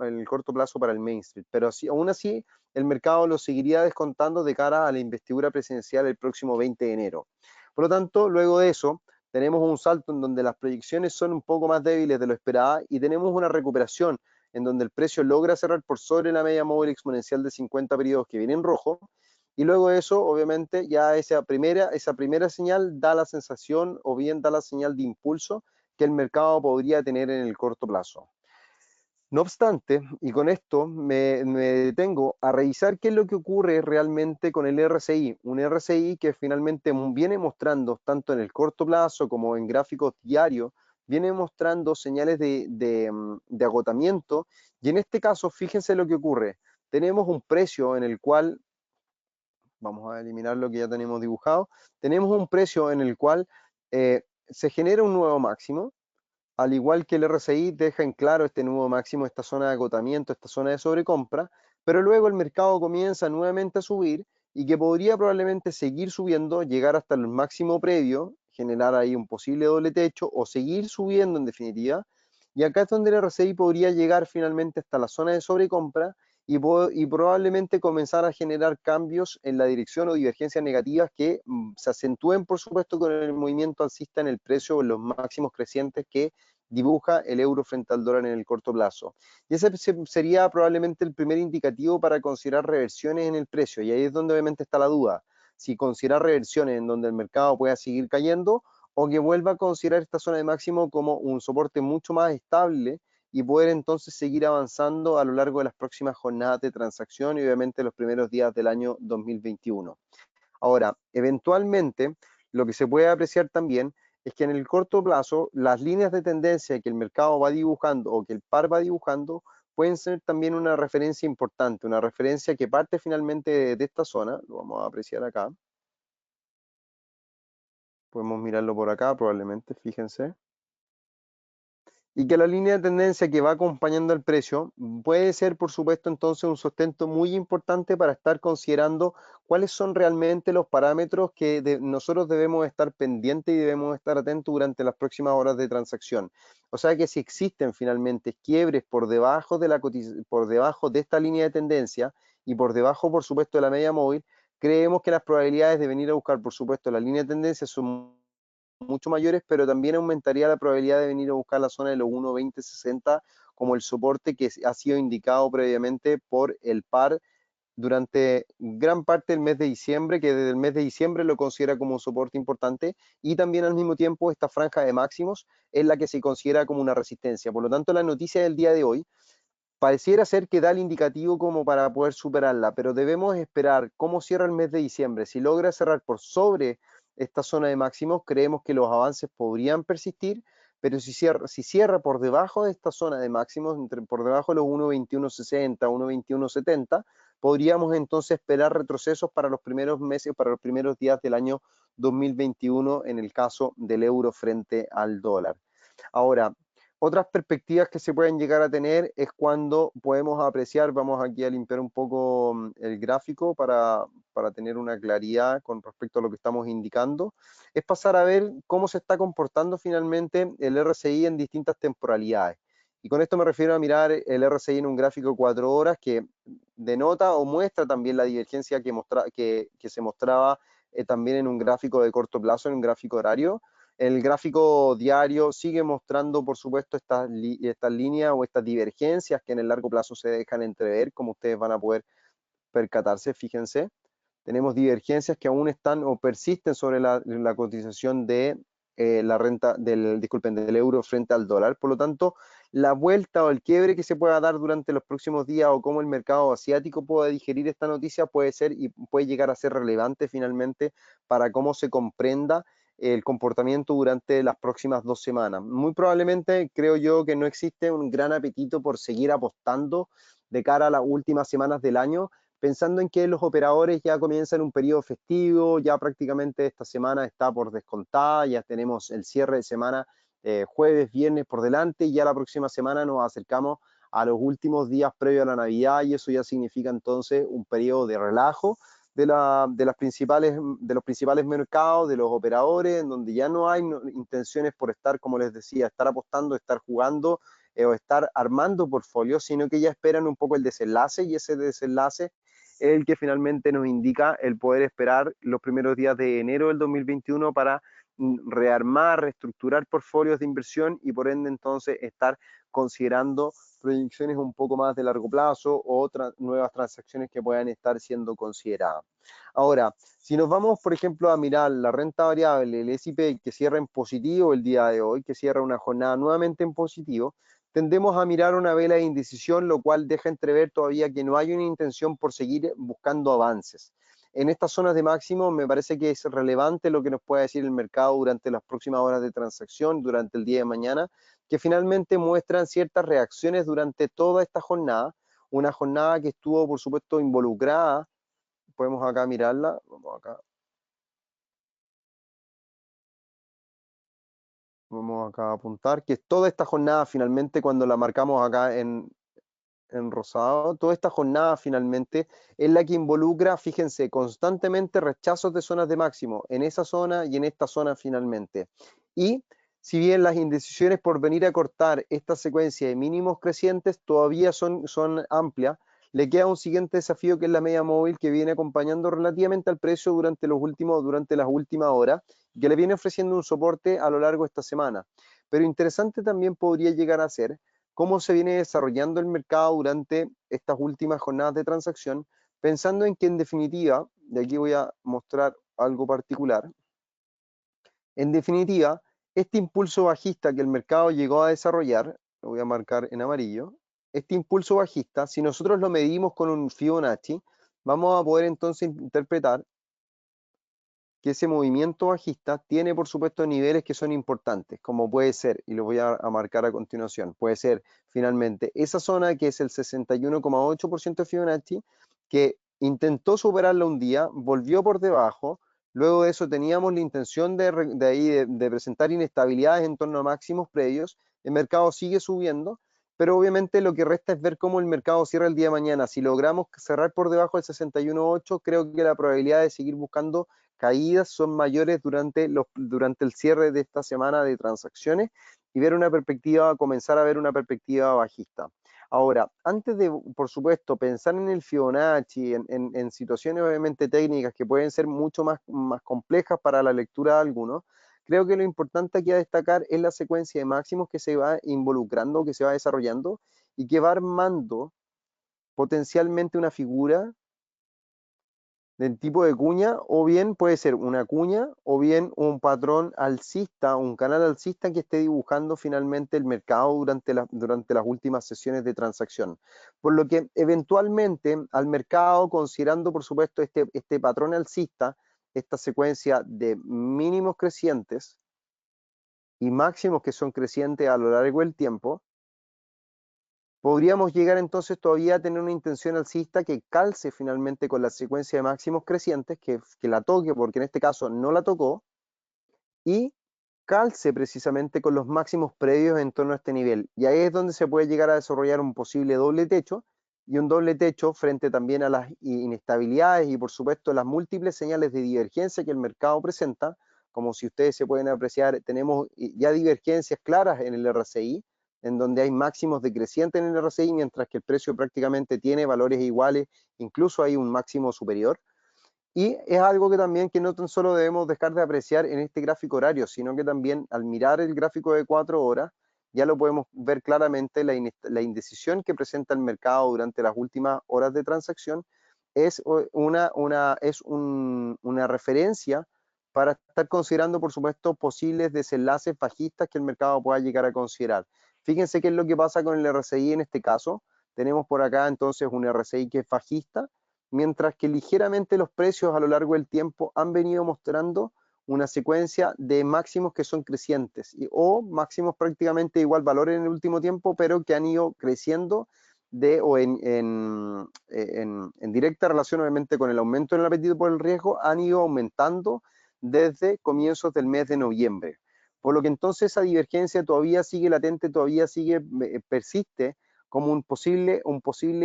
para el Main Street. Pero así, aún así, el mercado lo seguiría descontando de cara a la investidura presidencial el próximo 20 de enero. Por lo tanto, luego de eso, tenemos un salto en donde las proyecciones son un poco más débiles de lo esperado y tenemos una recuperación en donde el precio logra cerrar por sobre la media móvil exponencial de 50 periodos que viene en rojo. Y luego de eso, obviamente, ya esa primera señal da la sensación o bien da la señal de impulso que el mercado podría tener en el corto plazo. No obstante, y con esto me detengo a revisar qué es lo que ocurre realmente con el RSI, un RSI que finalmente viene mostrando, tanto en el corto plazo como en gráficos diarios, viene mostrando señales de agotamiento, y en este caso, fíjense lo que ocurre. Tenemos un precio en el cual, vamos a eliminar lo que ya tenemos dibujado, tenemos un precio en el cual se genera un nuevo máximo, al igual que el RSI deja en claro este nuevo máximo, esta zona de agotamiento, esta zona de sobrecompra, pero luego el mercado comienza nuevamente a subir y que podría probablemente seguir subiendo, llegar hasta el máximo previo, generar ahí un posible doble techo o seguir subiendo en definitiva. Y acá es donde el RSI podría llegar finalmente hasta la zona de sobrecompra y probablemente comenzar a generar cambios en la dirección o divergencias negativas que se acentúen, por supuesto, con el movimiento alcista en el precio o en los máximos crecientes que dibuja el euro frente al dólar en el corto plazo. Y ese sería probablemente el primer indicativo para considerar reversiones en el precio. Y ahí es donde obviamente está la duda. Si considerar reversiones en donde el mercado pueda seguir cayendo o que vuelva a considerar esta zona de máximo como un soporte mucho más estable y poder entonces seguir avanzando a lo largo de las próximas jornadas de transacción y obviamente los primeros días del año 2021. Ahora, eventualmente, lo que se puede apreciar también es que en el corto plazo, las líneas de tendencia que el mercado va dibujando o que el par va dibujando pueden ser también una referencia importante, una referencia que parte finalmente de esta zona, lo vamos a apreciar acá. Podemos mirarlo por acá probablemente, fíjense. Y que la línea de tendencia que va acompañando el precio puede ser, por supuesto, entonces un sustento muy importante para estar considerando cuáles son realmente los parámetros que nosotros debemos estar pendientes y debemos estar atentos durante las próximas horas de transacción. O sea que si existen finalmente quiebres por debajo de esta línea de tendencia y por debajo, por supuesto, de la media móvil, creemos que las probabilidades de venir a buscar, por supuesto, la línea de tendencia son mucho mayores, pero también aumentaría la probabilidad de venir a buscar la zona de los 1.2060 como el soporte que ha sido indicado previamente por el par durante gran parte del mes de diciembre, que desde el mes de diciembre lo considera como un soporte importante, y también al mismo tiempo esta franja de máximos es la que se considera como una resistencia. Por lo tanto, la noticia del día de hoy pareciera ser que da el indicativo como para poder superarla, pero debemos esperar cómo cierra el mes de diciembre. Si logra cerrar por sobre esta zona de máximos, creemos que los avances podrían persistir, pero si cierra por debajo de esta zona de máximos, por debajo de los 1.2160, 1.2170, podríamos entonces esperar retrocesos para los primeros meses, para los primeros días del año 2021 en el caso del euro frente al dólar. Ahora, otras perspectivas que se pueden llegar a tener es cuando podemos apreciar, vamos aquí a limpiar un poco el gráfico para tener una claridad con respecto a lo que estamos indicando, es pasar a ver cómo se está comportando finalmente el RSI en distintas temporalidades. Y con esto me refiero a mirar el RSI en un gráfico de 4 horas que denota o muestra también la divergencia que se mostraba también en un gráfico de corto plazo, en un gráfico horario. El gráfico diario sigue mostrando, por supuesto, estas líneas o estas divergencias que en el largo plazo se dejan entrever, como ustedes van a poder percatarse, fíjense. Tenemos divergencias que aún están o persisten sobre la cotización de la renta del euro frente al dólar. Por lo tanto, la vuelta o el quiebre que se pueda dar durante los próximos días o cómo el mercado asiático pueda digerir esta noticia puede ser y puede llegar a ser relevante finalmente para cómo se comprenda el comportamiento durante las próximas 2 semanas. Muy probablemente creo yo que no existe un gran apetito por seguir apostando de cara a las últimas semanas del año, pensando en que los operadores ya comienzan un periodo festivo, ya prácticamente esta semana está por descontada, ya tenemos el cierre de semana jueves, viernes por delante, y ya la próxima semana nos acercamos a los últimos días previos a la Navidad, y eso ya significa entonces un periodo de relajo de los principales mercados, de los operadores, en donde ya no hay intenciones por estar, como les decía, estar apostando, estar jugando o estar armando portfolios, sino que ya esperan un poco el desenlace, y ese desenlace es el que finalmente nos indica el poder esperar los primeros días de enero del 2021 para rearmar, reestructurar portfolios de inversión y por ende entonces estar considerando proyecciones un poco más de largo plazo o otras nuevas transacciones que puedan estar siendo consideradas. Ahora, si nos vamos, por ejemplo, a mirar la renta variable, el S&P que cierra en positivo el día de hoy, que cierra una jornada nuevamente en positivo, tendemos a mirar una vela de indecisión, lo cual deja entrever todavía que no hay una intención por seguir buscando avances. En estas zonas de máximo me parece que es relevante lo que nos puede decir el mercado durante las próximas horas de transacción, durante el día de mañana, que finalmente muestran ciertas reacciones durante toda esta jornada, una jornada que estuvo por supuesto involucrada, podemos acá mirarla, vamos acá a apuntar, que toda esta jornada finalmente cuando la marcamos acá en rosado, toda esta jornada finalmente es la que involucra, fíjense, constantemente rechazos de zonas de máximo en esa zona y en esta zona finalmente. Y si bien las indecisiones por venir a cortar esta secuencia de mínimos crecientes todavía son amplias, le queda un siguiente desafío que es la media móvil que viene acompañando relativamente al precio durante las últimas horas, que le viene ofreciendo un soporte a lo largo de esta semana. Pero interesante también podría llegar a ser cómo se viene desarrollando el mercado durante estas últimas jornadas de transacción, pensando en que en definitiva, de aquí voy a mostrar algo particular, en definitiva, este impulso bajista que el mercado llegó a desarrollar, lo voy a marcar en amarillo, este impulso bajista, si nosotros lo medimos con un Fibonacci, vamos a poder entonces interpretar que ese movimiento bajista tiene por supuesto niveles que son importantes, como puede ser, y lo voy a marcar a continuación, puede ser finalmente esa zona que es el 61,8% de Fibonacci, que intentó superarla un día, volvió por debajo, luego de eso teníamos la intención de presentar inestabilidades en torno a máximos previos, el mercado sigue subiendo, pero obviamente lo que resta es ver cómo el mercado cierra el día de mañana. Si logramos cerrar por debajo del 61,8, creo que la probabilidad de seguir buscando caídas son mayores durante el cierre de esta semana de transacciones y comenzar a ver una perspectiva bajista. Ahora, antes de, por supuesto, pensar en el Fibonacci, en situaciones obviamente técnicas que pueden ser mucho más complejas para la lectura de algunos, creo que lo importante aquí a destacar es la secuencia de máximos que se va involucrando, que se va desarrollando y que va armando potencialmente una figura del tipo de cuña, o bien puede ser una cuña, o bien un patrón alcista, un canal alcista que esté dibujando finalmente el mercado durante las últimas sesiones de transacción. Por lo que eventualmente al mercado, considerando por supuesto este patrón alcista, esta secuencia de mínimos crecientes y máximos que son crecientes a lo largo del tiempo, podríamos llegar entonces todavía a tener una intención alcista que calce finalmente con la secuencia de máximos crecientes, que la toque, porque en este caso no la tocó, y calce precisamente con los máximos previos en torno a este nivel. Y ahí es donde se puede llegar a desarrollar un posible doble techo, y un doble techo frente también a las inestabilidades y por supuesto las múltiples señales de divergencia que el mercado presenta, como si ustedes se pueden apreciar, tenemos ya divergencias claras en el RSI, en donde hay máximos decrecientes en el RSI, mientras que el precio prácticamente tiene valores iguales, incluso hay un máximo superior. Y es algo que también que no tan solo debemos dejar de apreciar en este gráfico horario, sino que también al mirar el gráfico de 4 horas, ya lo podemos ver claramente, la indecisión que presenta el mercado durante las últimas horas de transacción es una referencia para estar considerando, por supuesto, posibles desenlaces bajistas que el mercado pueda llegar a considerar. Fíjense qué es lo que pasa con el RSI en este caso. Tenemos por acá entonces un RSI que es bajista, mientras que ligeramente los precios a lo largo del tiempo han venido mostrando una secuencia de máximos que son crecientes o máximos prácticamente igual valor en el último tiempo, pero que han ido creciendo en directa relación obviamente con el aumento en el apetito por el riesgo, han ido aumentando desde comienzos del mes de noviembre. Por lo que entonces esa divergencia todavía sigue latente, todavía persiste como un posible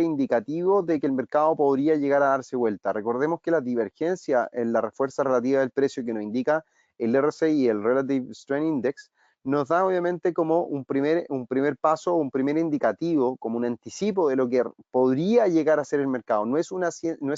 indicativo de que el mercado podría llegar a darse vuelta. Recordemos que la divergencia en la fuerza relativa del precio que nos indica el RSI, el Relative Strength Index, nos da obviamente como un primer paso, un primer indicativo, como un anticipo de lo que podría llegar a ser el mercado. No es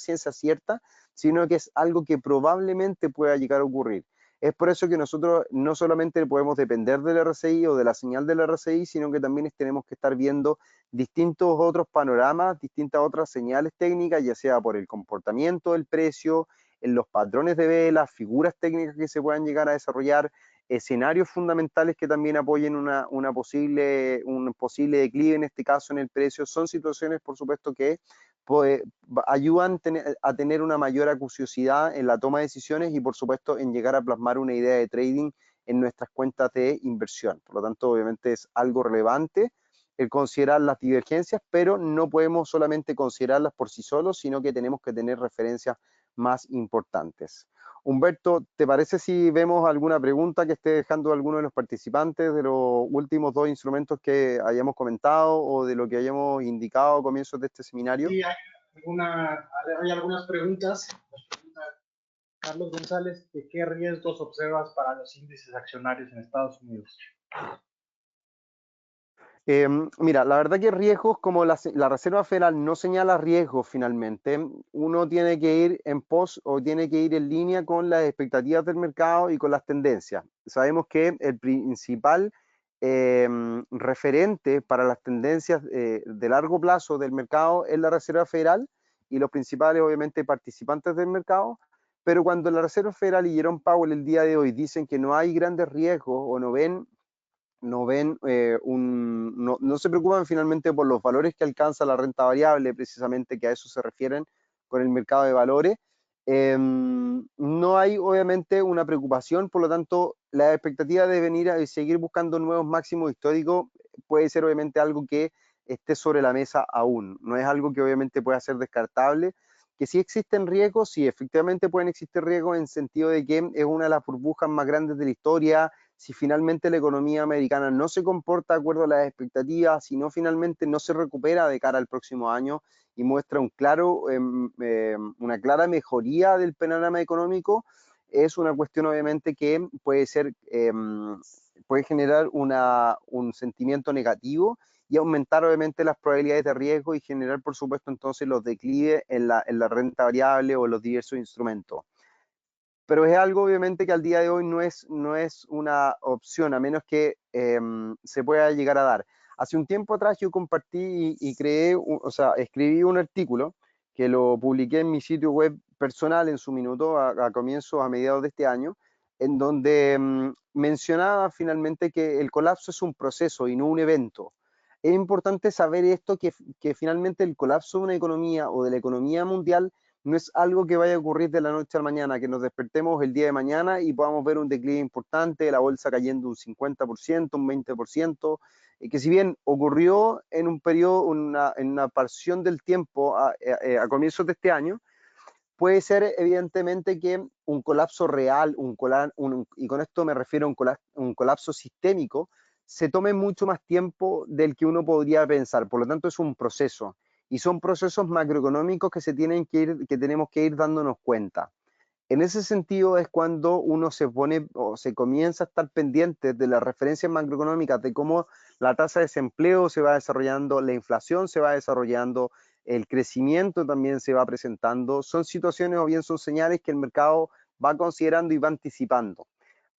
ciencia cierta, sino que es algo que probablemente pueda llegar a ocurrir. Es por eso que nosotros no solamente podemos depender del RSI o de la señal del RSI, sino que también tenemos que estar viendo distintos otros panoramas, distintas otras señales técnicas, ya sea por el comportamiento del precio, en los patrones de velas, figuras técnicas que se puedan llegar a desarrollar, escenarios fundamentales que también apoyen un posible declive, en este caso en el precio. Son situaciones, por supuesto, que pues, ayudan a tener una mayor acuciosidad en la toma de decisiones y, por supuesto, en llegar a plasmar una idea de trading en nuestras cuentas de inversión. Por lo tanto, obviamente es algo relevante el considerar las divergencias, pero no podemos solamente considerarlas por sí solos, sino que tenemos que tener referencias más importantes. Humberto, ¿te parece si vemos alguna pregunta que esté dejando alguno de los participantes de los últimos dos instrumentos que hayamos comentado o de lo que hayamos indicado a comienzos de este seminario? Sí, hay algunas preguntas. Nos pregunta Carlos González, ¿de qué riesgos observas para los índices accionarios en Estados Unidos? Mira, la verdad que riesgos, como la Reserva Federal no señala riesgos finalmente, uno tiene que ir en pos o tiene que ir en línea con las expectativas del mercado y con las tendencias. Sabemos que el principal referente para las tendencias de largo plazo del mercado es la Reserva Federal y los principales, obviamente, participantes del mercado. Pero cuando la Reserva Federal y Jerome Powell el día de hoy dicen que no hay grandes riesgos o no se preocupan finalmente por los valores que alcanza la renta variable, precisamente que a eso se refieren con el mercado de valores. No hay obviamente una preocupación, por lo tanto la expectativa de venir a seguir buscando nuevos máximos históricos puede ser obviamente algo que esté sobre la mesa aún, no es algo que obviamente pueda ser descartable. Que sí existen riesgos, sí, efectivamente pueden existir riesgos en sentido de que es una de las burbujas más grandes de la historia. Si finalmente la economía americana no se comporta de acuerdo a las expectativas, si no finalmente no se recupera de cara al próximo año y muestra una clara mejoría del panorama económico, es una cuestión obviamente que puede generar un sentimiento negativo y aumentar obviamente las probabilidades de riesgo y generar por supuesto entonces los declives en la renta variable o en los diversos instrumentos. Pero es algo obviamente que al día de hoy no es una opción, a menos que se pueda llegar a dar. Hace un tiempo atrás yo compartí y escribí un artículo que lo publiqué en mi sitio web personal en su minuto, a mediados de este año, en donde mencionaba finalmente que el colapso es un proceso y no un evento. Es importante saber esto, que finalmente el colapso de una economía o de la economía mundial no es algo que vaya a ocurrir de la noche a la mañana, que nos despertemos el día de mañana y podamos ver un declive importante, la bolsa cayendo un 50%, un 20%, que si bien ocurrió en un periodo, en una porción del tiempo a comienzos de este año, puede ser evidentemente que un colapso real, y con esto me refiero a un colapso sistémico, se tome mucho más tiempo del que uno podría pensar. Por lo tanto, es un proceso. Y son procesos macroeconómicos que tenemos que ir dándonos cuenta. En ese sentido es cuando uno se pone o se comienza a estar pendiente de las referencias macroeconómicas, de cómo la tasa de desempleo se va desarrollando, la inflación se va desarrollando, el crecimiento también se va presentando. Son situaciones o bien son señales que el mercado va considerando y va anticipando.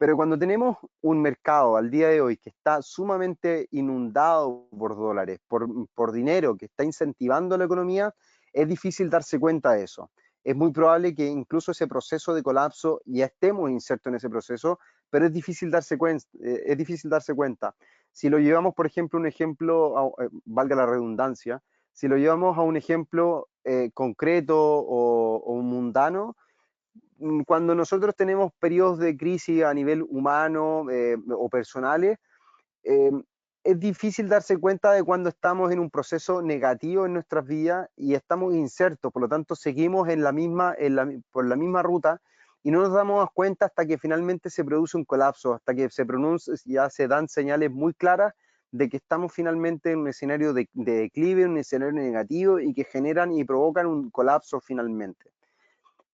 Pero cuando tenemos un mercado al día de hoy que está sumamente inundado por dólares, por dinero que está incentivando la economía, es difícil darse cuenta de eso. Es muy probable que incluso ese proceso de colapso ya estemos insertos en ese proceso, pero es difícil darse cuenta. Si lo llevamos, por ejemplo, un ejemplo, valga la redundancia, si lo llevamos a un ejemplo concreto o mundano, cuando nosotros tenemos periodos de crisis a nivel humano o personales, eh, es difícil darse cuenta de cuando estamos en un proceso negativo en nuestras vidas y estamos insertos, por lo tanto seguimos por la misma ruta y no nos damos cuenta hasta que finalmente se produce un colapso, hasta que ya se dan señales muy claras de que estamos finalmente en un escenario de declive, un escenario negativo y que generan y provocan un colapso finalmente.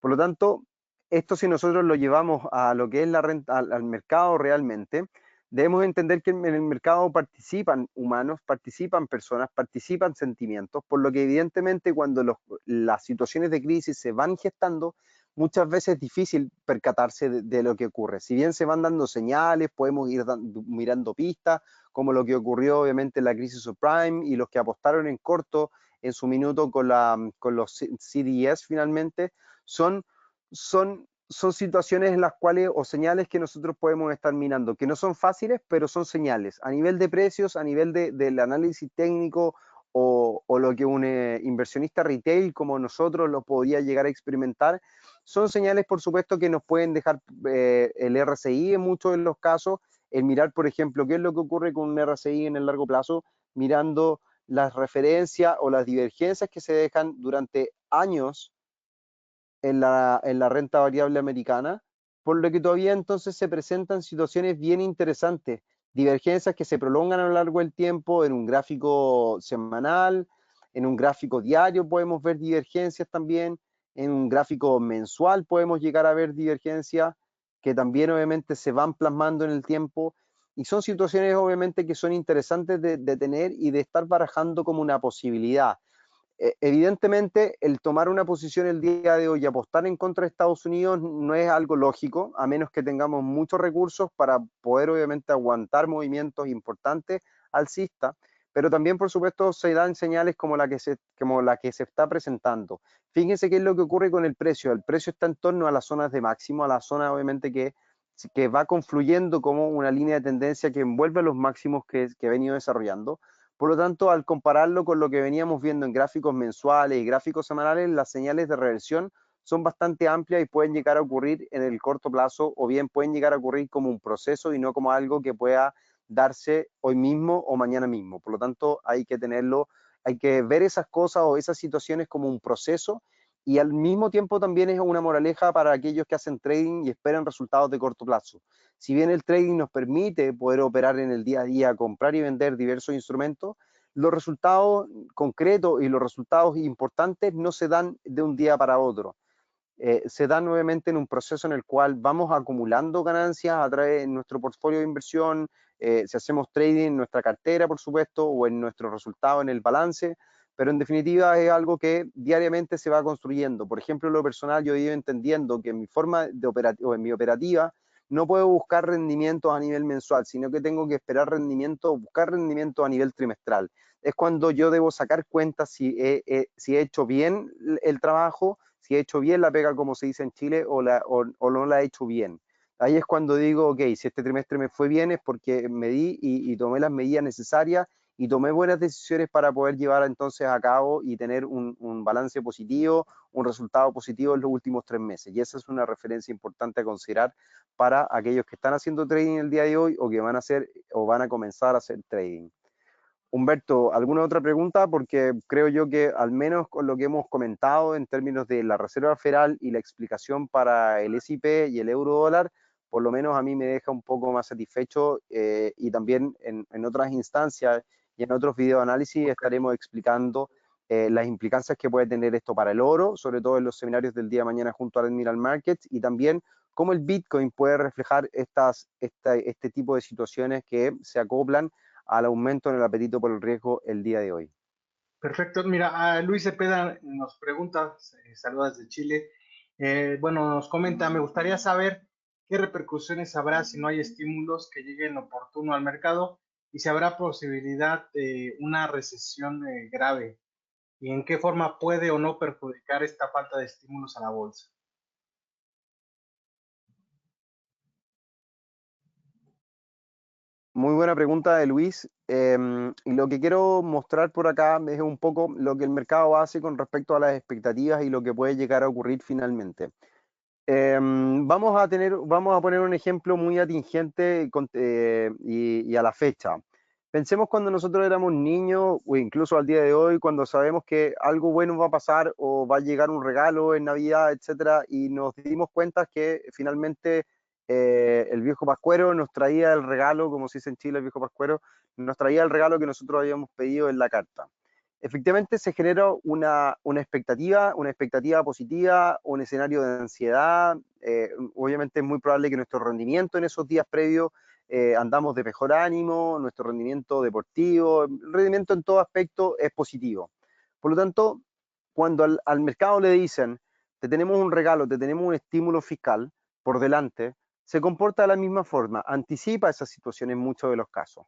Por lo tanto, esto si nosotros lo llevamos a lo que es la renta, al mercado realmente, debemos entender que en el mercado participan humanos, participan personas, participan sentimientos, por lo que evidentemente cuando las situaciones de crisis se van gestando, muchas veces es difícil percatarse de lo que ocurre. Si bien se van dando señales, podemos ir mirando pistas, como lo que ocurrió obviamente en la crisis subprime y los que apostaron en corto en su minuto con los CDS finalmente, son, son situaciones en las cuales o señales que nosotros podemos estar mirando, que no son fáciles, pero son señales. A nivel de precios, a nivel del análisis técnico o lo que un inversionista retail como nosotros lo podría llegar a experimentar, son señales, por supuesto, que nos pueden dejar el RSI en muchos de los casos, el mirar, por ejemplo, qué es lo que ocurre con un RSI en el largo plazo, mirando las referencias o las divergencias que se dejan durante años en la renta variable americana, por lo que todavía entonces se presentan situaciones bien interesantes, divergencias que se prolongan a lo largo del tiempo en un gráfico semanal, en un gráfico diario podemos ver divergencias también, en un gráfico mensual podemos llegar a ver divergencias que también obviamente se van plasmando en el tiempo y son situaciones obviamente que son interesantes de tener y de estar barajando como una posibilidad. Evidentemente, el tomar una posición el día de hoy y apostar en contra de Estados Unidos no es algo lógico, a menos que tengamos muchos recursos para poder obviamente aguantar movimientos importantes alcistas, pero también por supuesto se dan señales como como la que se está presentando. Fíjense qué es lo que ocurre con el precio está en torno a las zonas de máximo, a la zona obviamente que va confluyendo como una línea de tendencia que envuelve los máximos que he venido desarrollando. Por lo tanto, al compararlo con lo que veníamos viendo en gráficos mensuales y gráficos semanales, las señales de reversión son bastante amplias y pueden llegar a ocurrir en el corto plazo o bien pueden llegar a ocurrir como un proceso y no como algo que pueda darse hoy mismo o mañana mismo. Por lo tanto, hay que tenerlo, hay que ver esas cosas o esas situaciones como un proceso y al mismo tiempo también es una moraleja para aquellos que hacen trading y esperan resultados de corto plazo. Si bien el trading nos permite poder operar en el día a día, comprar y vender diversos instrumentos, los resultados concretos y los resultados importantes no se dan de un día para otro. Se dan nuevamente en un proceso en el cual vamos acumulando ganancias a través de nuestro portfolio de inversión, si hacemos trading en nuestra cartera, por supuesto, o en nuestro resultado en el balance, pero en definitiva es algo que diariamente se va construyendo. Por ejemplo, en lo personal, yo he ido entendiendo que en mi forma de o en mi operativa no puedo buscar rendimientos a nivel mensual, sino que tengo que esperar rendimiento, buscar rendimiento a nivel trimestral. Es cuando yo debo sacar cuentas si he hecho bien el trabajo, si he hecho bien la pega, como se dice en Chile, o no la he hecho bien. Ahí es cuando digo, ok, si este trimestre me fue bien es porque me di y tomé las medidas necesarias y tomé buenas decisiones para poder llevar entonces a cabo y tener un balance positivo, un resultado positivo en los últimos 3 meses. Y esa es una referencia importante a considerar para aquellos que están haciendo trading el día de hoy o que van a hacer o van a comenzar a hacer trading. Humberto, ¿alguna otra pregunta? Porque creo yo que al menos con lo que hemos comentado en términos de la Reserva Federal y la explicación para el SIP y el euro dólar, por lo menos a mí me deja un poco más satisfecho y también en otras instancias y en otros videoanálisis estaremos explicando las implicancias que puede tener esto para el oro, sobre todo en los seminarios del día de mañana junto al Admiral Markets y también cómo el Bitcoin puede reflejar este tipo de situaciones que se acoplan al aumento en el apetito por el riesgo el día de hoy. Perfecto. Mira, Luis Cepeda nos pregunta, saluda desde Chile. Bueno, nos comenta, me gustaría saber qué repercusiones habrá si no hay estímulos que lleguen oportuno al mercado y si habrá posibilidad de una recesión grave y en qué forma puede o no perjudicar esta falta de estímulos a la bolsa. Muy buena pregunta de Luis. Y lo que quiero mostrar por acá es un poco lo que el mercado hace con respecto a las expectativas y lo que puede llegar a ocurrir finalmente. Vamos a poner un ejemplo muy atingente y a la fecha. Pensemos cuando nosotros éramos niños o incluso al día de hoy, cuando sabemos que algo bueno va a pasar o va a llegar un regalo en Navidad, etcétera, y nos dimos cuenta que finalmente el viejo Pascuero nos traía el regalo, como se dice en Chile, el viejo Pascuero, nos traía el regalo que nosotros habíamos pedido en la carta. Efectivamente se genera una expectativa positiva, un escenario de ansiedad. Obviamente es muy probable que nuestro rendimiento en esos días previos andamos de mejor ánimo, nuestro rendimiento deportivo, el rendimiento en todo aspecto es positivo. Por lo tanto, cuando al mercado le dicen, te tenemos un regalo, te tenemos un estímulo fiscal por delante, se comporta de la misma forma, anticipa esas situaciones en muchos de los casos.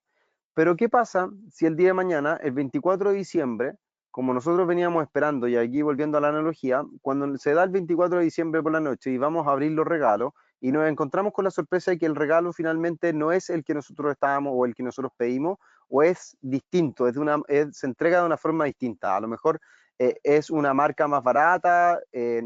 Pero ¿qué pasa si el día de mañana, el 24 de diciembre, como nosotros veníamos esperando, y aquí volviendo a la analogía, cuando se da el 24 de diciembre por la noche y vamos a abrir los regalos y nos encontramos con la sorpresa de que el regalo finalmente no es el que nosotros estábamos o el que nosotros pedimos, o es distinto, se entrega de una forma distinta. A lo mejor es una marca más barata,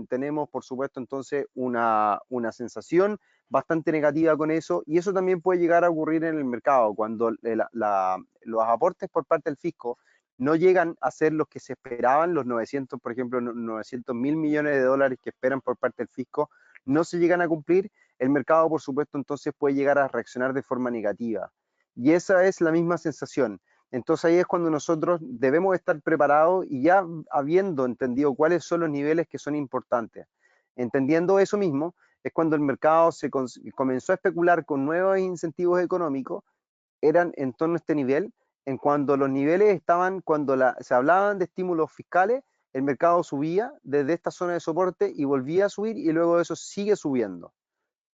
tenemos por supuesto entonces una sensación bastante negativa con eso, y eso también puede llegar a ocurrir en el mercado cuando los aportes por parte del fisco no llegan a ser los que se esperaban, los 900, por ejemplo, 900.000 millones de dólares que esperan por parte del fisco, no se llegan a cumplir, el mercado, por supuesto, entonces puede llegar a reaccionar de forma negativa. Y esa es la misma sensación. Entonces ahí es cuando nosotros debemos estar preparados y ya habiendo entendido cuáles son los niveles que son importantes. Entendiendo eso mismo, es cuando el mercado comenzó a especular con nuevos incentivos económicos, eran en torno a este nivel, en cuando los niveles estaban, cuando se hablaban de estímulos fiscales, el mercado subía desde esta zona de soporte y volvía a subir y luego de eso sigue subiendo.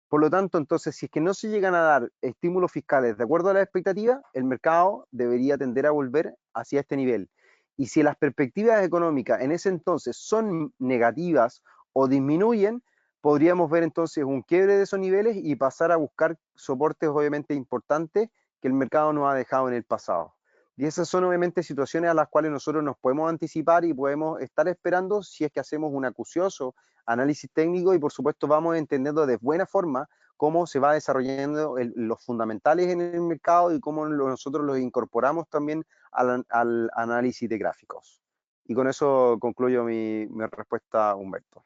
Por lo tanto, entonces, si es que no se llegan a dar estímulos fiscales de acuerdo a las expectativas, el mercado debería tender a volver hacia este nivel. Y si las perspectivas económicas en ese entonces son negativas o disminuyen, podríamos ver entonces un quiebre de esos niveles y pasar a buscar soportes obviamente importantes que el mercado nos ha dejado en el pasado. Y esas son obviamente situaciones a las cuales nosotros nos podemos anticipar y podemos estar esperando si es que hacemos un acucioso análisis técnico y por supuesto vamos entendiendo de buena forma cómo se va desarrollando los fundamentales en el mercado y cómo nosotros los incorporamos también al análisis de gráficos. Y con eso concluyo mi respuesta, Humberto.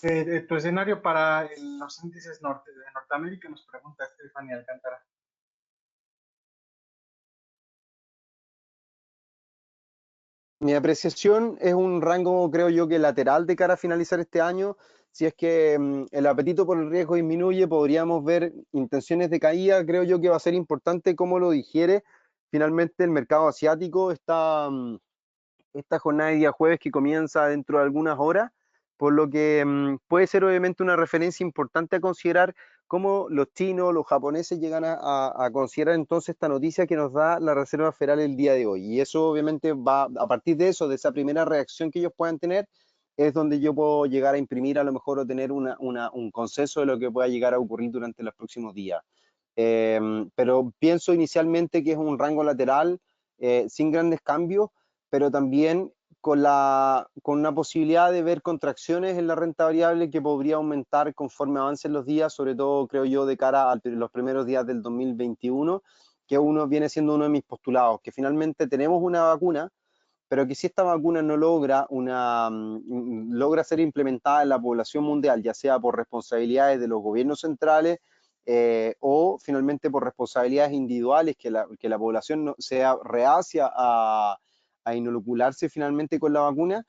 Tu escenario para los índices de Norteamérica, nos pregunta Stephanie Alcántara. Mi apreciación es un rango, creo yo, que lateral de cara a finalizar este año. Si es que el apetito por el riesgo disminuye, podríamos ver intenciones de caída. Creo yo que va a ser importante cómo lo digiere finalmente el mercado asiático. Esta jornada de día jueves que comienza dentro de algunas horas, por lo que puede ser obviamente una referencia importante a considerar cómo los chinos, los japoneses llegan a considerar entonces esta noticia que nos da la Reserva Federal el día de hoy. Y eso obviamente va, a partir de eso, de esa primera reacción que ellos puedan tener, es donde yo puedo llegar a imprimir a lo mejor o tener un consenso de lo que pueda llegar a ocurrir durante los próximos días. Pero pienso inicialmente que es un rango lateral sin grandes cambios, pero también con una posibilidad de ver contracciones en la renta variable que podría aumentar conforme avancen los días, sobre todo creo yo de cara a los primeros días del 2021, que uno viene siendo uno de mis postulados, que finalmente tenemos una vacuna, pero que si esta vacuna no logra ser implementada en la población mundial, ya sea por responsabilidades de los gobiernos centrales o finalmente por responsabilidades individuales, que la población no, sea reacia a inocularse finalmente con la vacuna,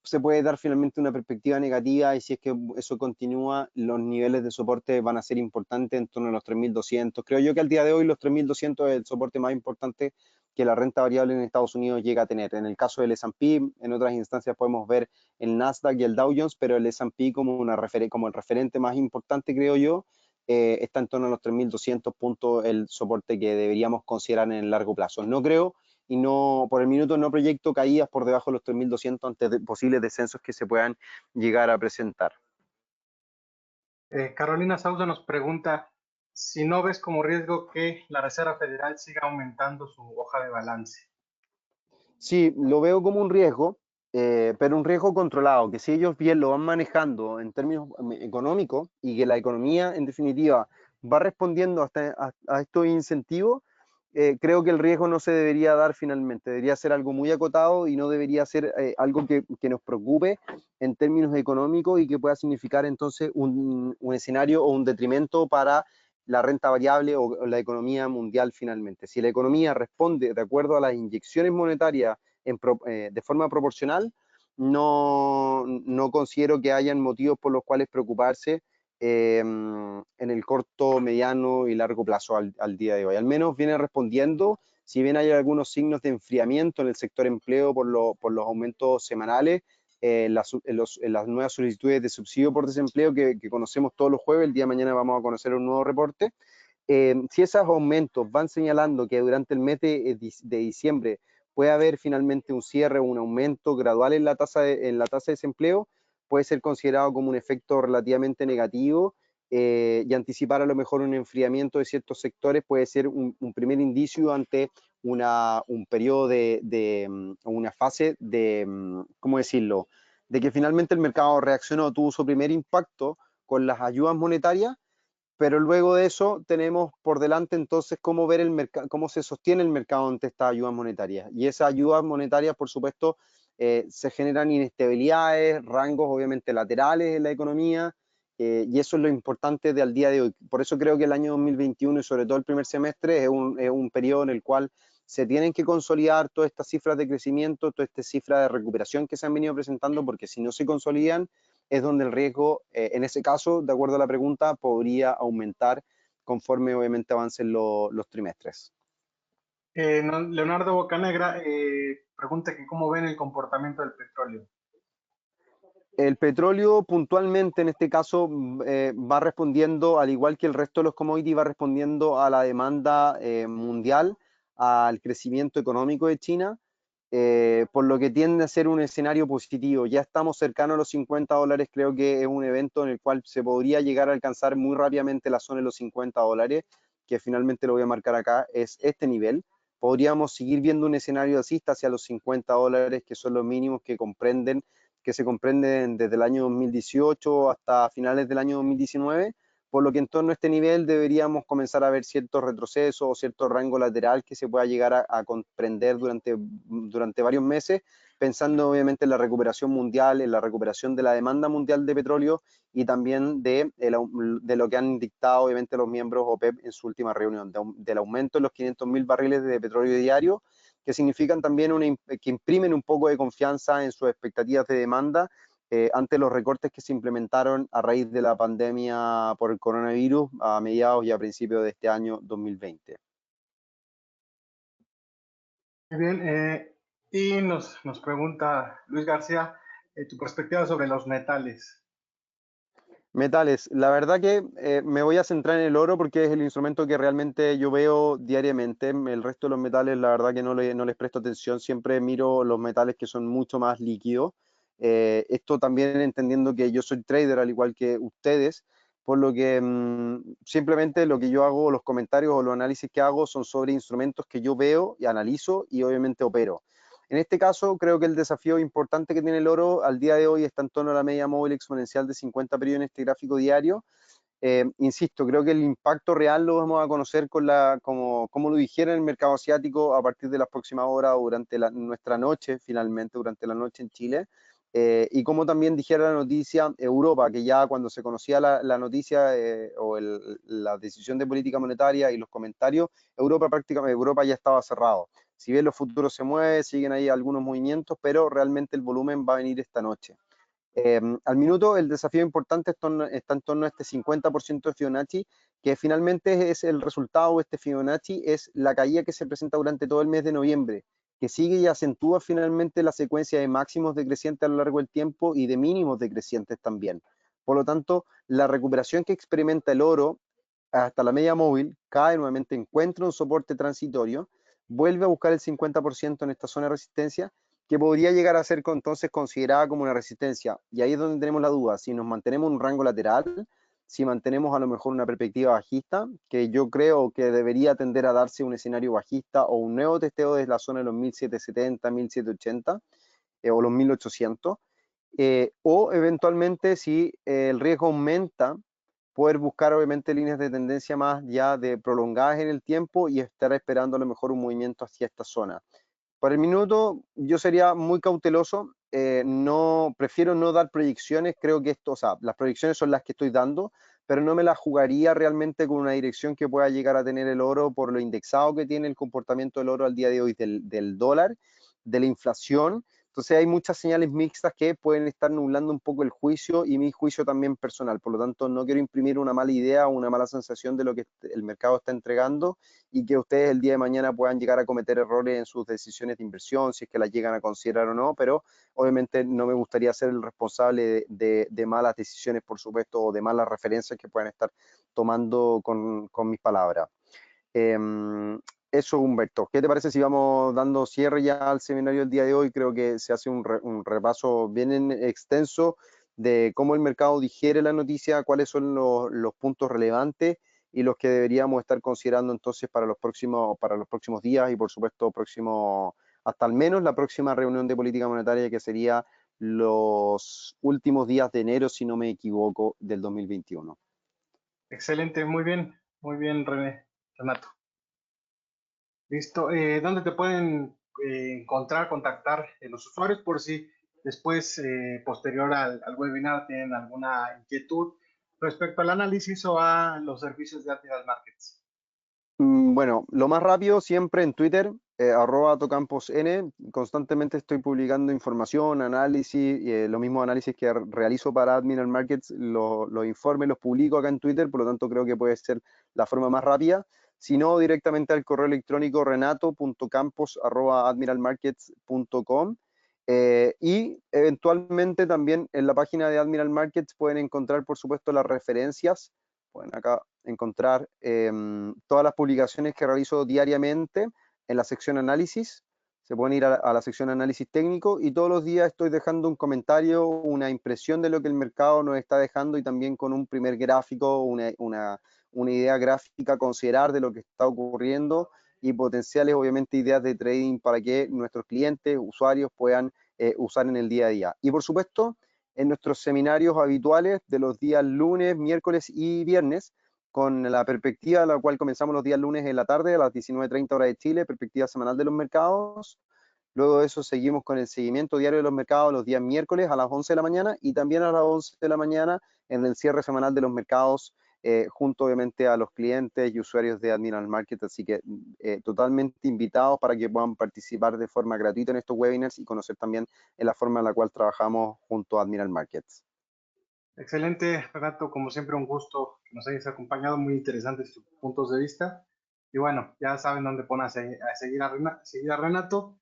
se puede dar finalmente una perspectiva negativa y si es que eso continúa, los niveles de soporte van a ser importantes en torno a los 3.200. Creo yo que al día de hoy los 3.200 es el soporte más importante que la renta variable en Estados Unidos llega a tener. En el caso del S&P, en otras instancias podemos ver el Nasdaq y el Dow Jones, pero el S&P como el referente más importante, creo yo, está en torno a los 3.200 puntos el soporte que deberíamos considerar en el largo plazo. No creo y no por el minuto no proyecto caídas por debajo de los 3.200 ante posibles descensos que se puedan llegar a presentar. Carolina Sousa nos pregunta, si no ves como riesgo que la Reserva Federal siga aumentando su hoja de balance. Sí, lo veo como un riesgo, pero un riesgo controlado, que si ellos bien lo van manejando en términos económicos y que la economía en definitiva va respondiendo a estos incentivos, creo que el riesgo no se debería dar finalmente, debería ser algo muy acotado y no debería ser algo que nos preocupe en términos económicos y que pueda significar entonces un escenario o un detrimento para la renta variable o la economía mundial finalmente. Si la economía responde de acuerdo a las inyecciones monetarias de forma proporcional, no considero que hayan motivos por los cuales preocuparse en el corto, mediano y largo plazo al día de hoy. Al menos viene respondiendo, si bien hay algunos signos de enfriamiento en el sector empleo por los aumentos semanales, en las nuevas solicitudes de subsidio por desempleo que conocemos todos los jueves. El día de mañana vamos a conocer un nuevo reporte. Si esos aumentos van señalando que durante el mes de diciembre puede haber finalmente un cierre o un aumento gradual en en la tasa de desempleo, puede ser considerado como un efecto relativamente negativo, y anticipar a lo mejor un enfriamiento de ciertos sectores puede ser un primer indicio ante un periodo una fase de, ¿cómo decirlo?, de que finalmente el mercado reaccionó, tuvo su primer impacto con las ayudas monetarias, pero luego de eso tenemos por delante entonces cómo ver el mercado, cómo se sostiene el mercado ante estas ayudas monetarias. Y esas ayudas monetarias, por supuesto, se generan inestabilidades, rangos obviamente laterales en la economía, y eso es lo importante del día de hoy. Por eso creo que el año 2021 y sobre todo el primer semestre es un periodo en el cual se tienen que consolidar todas estas cifras de crecimiento, todas estas cifras de recuperación que se han venido presentando, porque si no se consolidan, es donde el riesgo, en ese caso, de acuerdo a la pregunta, podría aumentar conforme obviamente avancen los trimestres. Leonardo Bocanegra pregunta que cómo ven el comportamiento del petróleo. El petróleo puntualmente en este caso va respondiendo, al igual que el resto de los commodities, va respondiendo a la demanda mundial, al crecimiento económico de China, por lo que tiende a ser un escenario positivo. Ya estamos cercanos a los $50, creo que es un evento en el cual se podría llegar a alcanzar muy rápidamente la zona de los $50, que finalmente lo voy a marcar acá, es este nivel. Podríamos seguir viendo un escenario alcista hacia los $50, que son los mínimos que se comprenden desde el año 2018 hasta finales del año 2019, por lo que en torno a este nivel deberíamos comenzar a ver ciertos retrocesos o cierto rango lateral que se pueda llegar a comprender durante varios meses, pensando obviamente en la recuperación mundial, en la recuperación de la demanda mundial de petróleo y también de lo que han dictado obviamente los miembros OPEP en su última reunión, del aumento de los 500.000 barriles de petróleo diario, que significan también que imprimen un poco de confianza en sus expectativas de demanda ante los recortes que se implementaron a raíz de la pandemia por el coronavirus a mediados y a principios de este año 2020. Muy bien, y nos pregunta Luis García tu perspectiva sobre los metales. Metales, la verdad que me voy a centrar en el oro porque es el instrumento que realmente yo veo diariamente. El resto de los metales, la verdad que no les presto atención, siempre miro los metales que son mucho más líquidos. Esto también entendiendo que yo soy trader al igual que ustedes, por lo que simplemente lo que yo hago, los comentarios o los análisis que hago son sobre instrumentos que yo veo y analizo y obviamente opero. En este caso, creo que el desafío importante que tiene el oro al día de hoy está en torno a la media móvil exponencial de 50 periodos en este gráfico diario. Insisto, creo que el impacto real lo vamos a conocer como lo dijera en el mercado asiático a partir de las próximas horas o durante nuestra noche, finalmente, durante la noche en Chile. Y como también dijera la noticia, Europa, que ya cuando se conocía la noticia la decisión de política monetaria y los comentarios, Europa ya estaba cerrado. Si bien los futuros se mueven, siguen ahí algunos movimientos, pero realmente el volumen va a venir esta noche. Al minuto, el desafío importante está en torno a este 50% de Fibonacci, que finalmente es el resultado de este Fibonacci, es la caída que se presenta durante todo el mes de noviembre, que sigue y acentúa finalmente la secuencia de máximos decrecientes a lo largo del tiempo y de mínimos decrecientes también. Por lo tanto, la recuperación que experimenta el oro hasta la media móvil cae nuevamente, encuentra un soporte transitorio, vuelve a buscar el 50% en esta zona de resistencia, que podría llegar a ser entonces considerada como una resistencia. Y ahí es donde tenemos la duda, si nos mantenemos en un rango lateral, si mantenemos a lo mejor una perspectiva bajista, que yo creo que debería tender a darse un escenario bajista o un nuevo testeo desde la zona de los 1770, 1780 o los 1800, o eventualmente si el riesgo aumenta, poder buscar obviamente líneas de tendencia más ya de prolongadas en el tiempo y estar esperando a lo mejor un movimiento hacia esta zona. Para el minuto yo sería muy cauteloso, no, prefiero no dar proyecciones, creo que esto, o sea, las proyecciones son las que estoy dando, pero no me las jugaría realmente con una dirección que pueda llegar a tener el oro por lo indexado que tiene el comportamiento del oro al día de hoy del dólar, de la inflación. Entonces hay muchas señales mixtas que pueden estar nublando un poco el juicio y mi juicio también personal. Por lo tanto, no quiero imprimir una mala idea o una mala sensación de lo que el mercado está entregando y que ustedes el día de mañana puedan llegar a cometer errores en sus decisiones de inversión, si es que las llegan a considerar o no, pero obviamente no me gustaría ser el responsable de malas decisiones, por supuesto, o de malas referencias que puedan estar tomando con mis palabras. Eso, Humberto. ¿Qué te parece si vamos dando cierre ya al seminario del día de hoy? Creo que se hace un repaso bien extenso de cómo el mercado digiere la noticia, cuáles son los puntos relevantes y los que deberíamos estar considerando entonces para los próximos días y por supuesto hasta al menos la próxima reunión de política monetaria, que sería los últimos días de enero, si no me equivoco, del 2021. Excelente, muy bien, Renato. Listo. ¿Dónde te pueden encontrar, contactar los usuarios por si después, posterior al webinar, tienen alguna inquietud respecto al análisis o a los servicios de Admiral Markets? Bueno, lo más rápido siempre en Twitter, @tocamposn. Constantemente estoy publicando información, análisis, los mismos análisis que realizo para Admiral Markets, los informes los publico acá en Twitter, por lo tanto creo que puede ser la forma más rápida. Si no, directamente al correo electrónico renato.campos@admiralmarkets.com. Y eventualmente también en la página de Admiral Markets pueden encontrar, por supuesto, las referencias. Pueden acá encontrar todas las publicaciones que realizo diariamente en la sección análisis. Se pueden ir a la sección análisis técnico y todos los días estoy dejando un comentario, una impresión de lo que el mercado nos está dejando y también con un primer gráfico, una idea gráfica a considerar de lo que está ocurriendo y potenciales, obviamente, ideas de trading para que nuestros clientes, usuarios puedan usar en el día a día. Y por supuesto, en nuestros seminarios habituales de los días lunes, miércoles y viernes, con la perspectiva, la cual comenzamos los días lunes en la tarde a las 19:30 horas de Chile, perspectiva semanal de los mercados. Luego de eso seguimos con el seguimiento diario de los mercados los días miércoles a las 11 de la mañana y también a las 11 de la mañana en el cierre semanal de los mercados, junto obviamente a los clientes y usuarios de Admiral Market. Así que totalmente invitados para que puedan participar de forma gratuita en estos webinars y conocer también en la forma en la cual trabajamos junto a Admiral Markets. Excelente, Renato, como siempre un gusto que nos hayas acompañado, muy interesantes tus puntos de vista. Y bueno, ya saben dónde poner a seguir a Renato.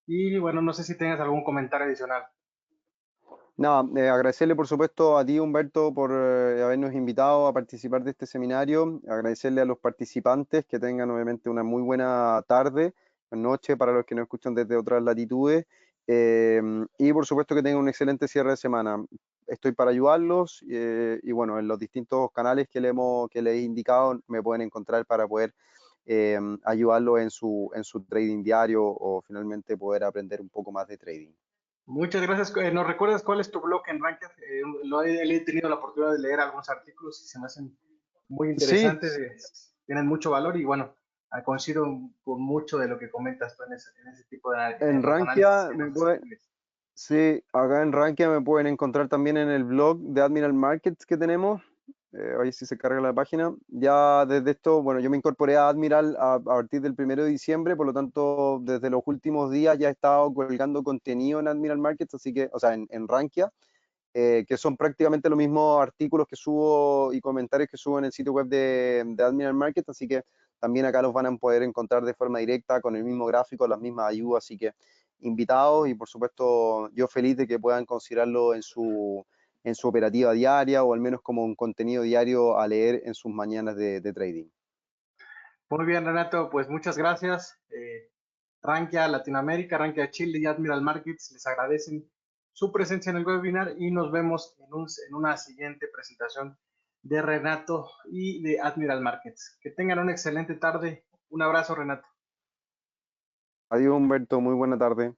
Y bueno, no sé si tengas algún comentario adicional. Nada, agradecerle por supuesto a ti, Humberto, por habernos invitado a participar de este seminario, agradecerle a los participantes que tengan obviamente una muy buena tarde, noche para los que nos escuchan desde otras latitudes, y por supuesto que tengan un excelente cierre de semana. Estoy para ayudarlos y bueno, en los distintos canales que les he indicado me pueden encontrar para poder ayudarlos en su trading diario o finalmente poder aprender un poco más de trading. Muchas gracias. ¿Nos recuerdas cuál es tu blog en Rankia? He tenido la oportunidad de leer algunos artículos y se me hacen muy Sí, interesantes, tienen mucho valor y bueno, coincido con mucho de lo que comentas tú en ese tipo en en los análisis Rankia que me nos puede, describes. sí, acá en Rankia me pueden encontrar también en el blog de Admiral Markets que tenemos. Ahí sí se carga la página. Ya desde esto, bueno, yo me incorporé a Admiral a partir del 1 de diciembre, por lo tanto, desde los últimos días ya he estado colgando contenido en Admiral Markets, así que, o sea, en Rankia, que son prácticamente los mismos artículos que subo y comentarios que subo en el sitio web de Admiral Markets, así que también acá los van a poder encontrar de forma directa con el mismo gráfico, las mismas ayudas, así que invitados y por supuesto yo feliz de que puedan considerarlo en su operativa diaria o al menos como un contenido diario a leer en sus mañanas de trading. Muy bien, Renato, pues muchas gracias. Rankia Latinoamérica, Rankia Chile y Admiral Markets les agradecen su presencia en el webinar y nos vemos en una siguiente presentación de Renato y de Admiral Markets. Que tengan una excelente tarde. Un abrazo, Renato. Adiós, Humberto, muy buena tarde.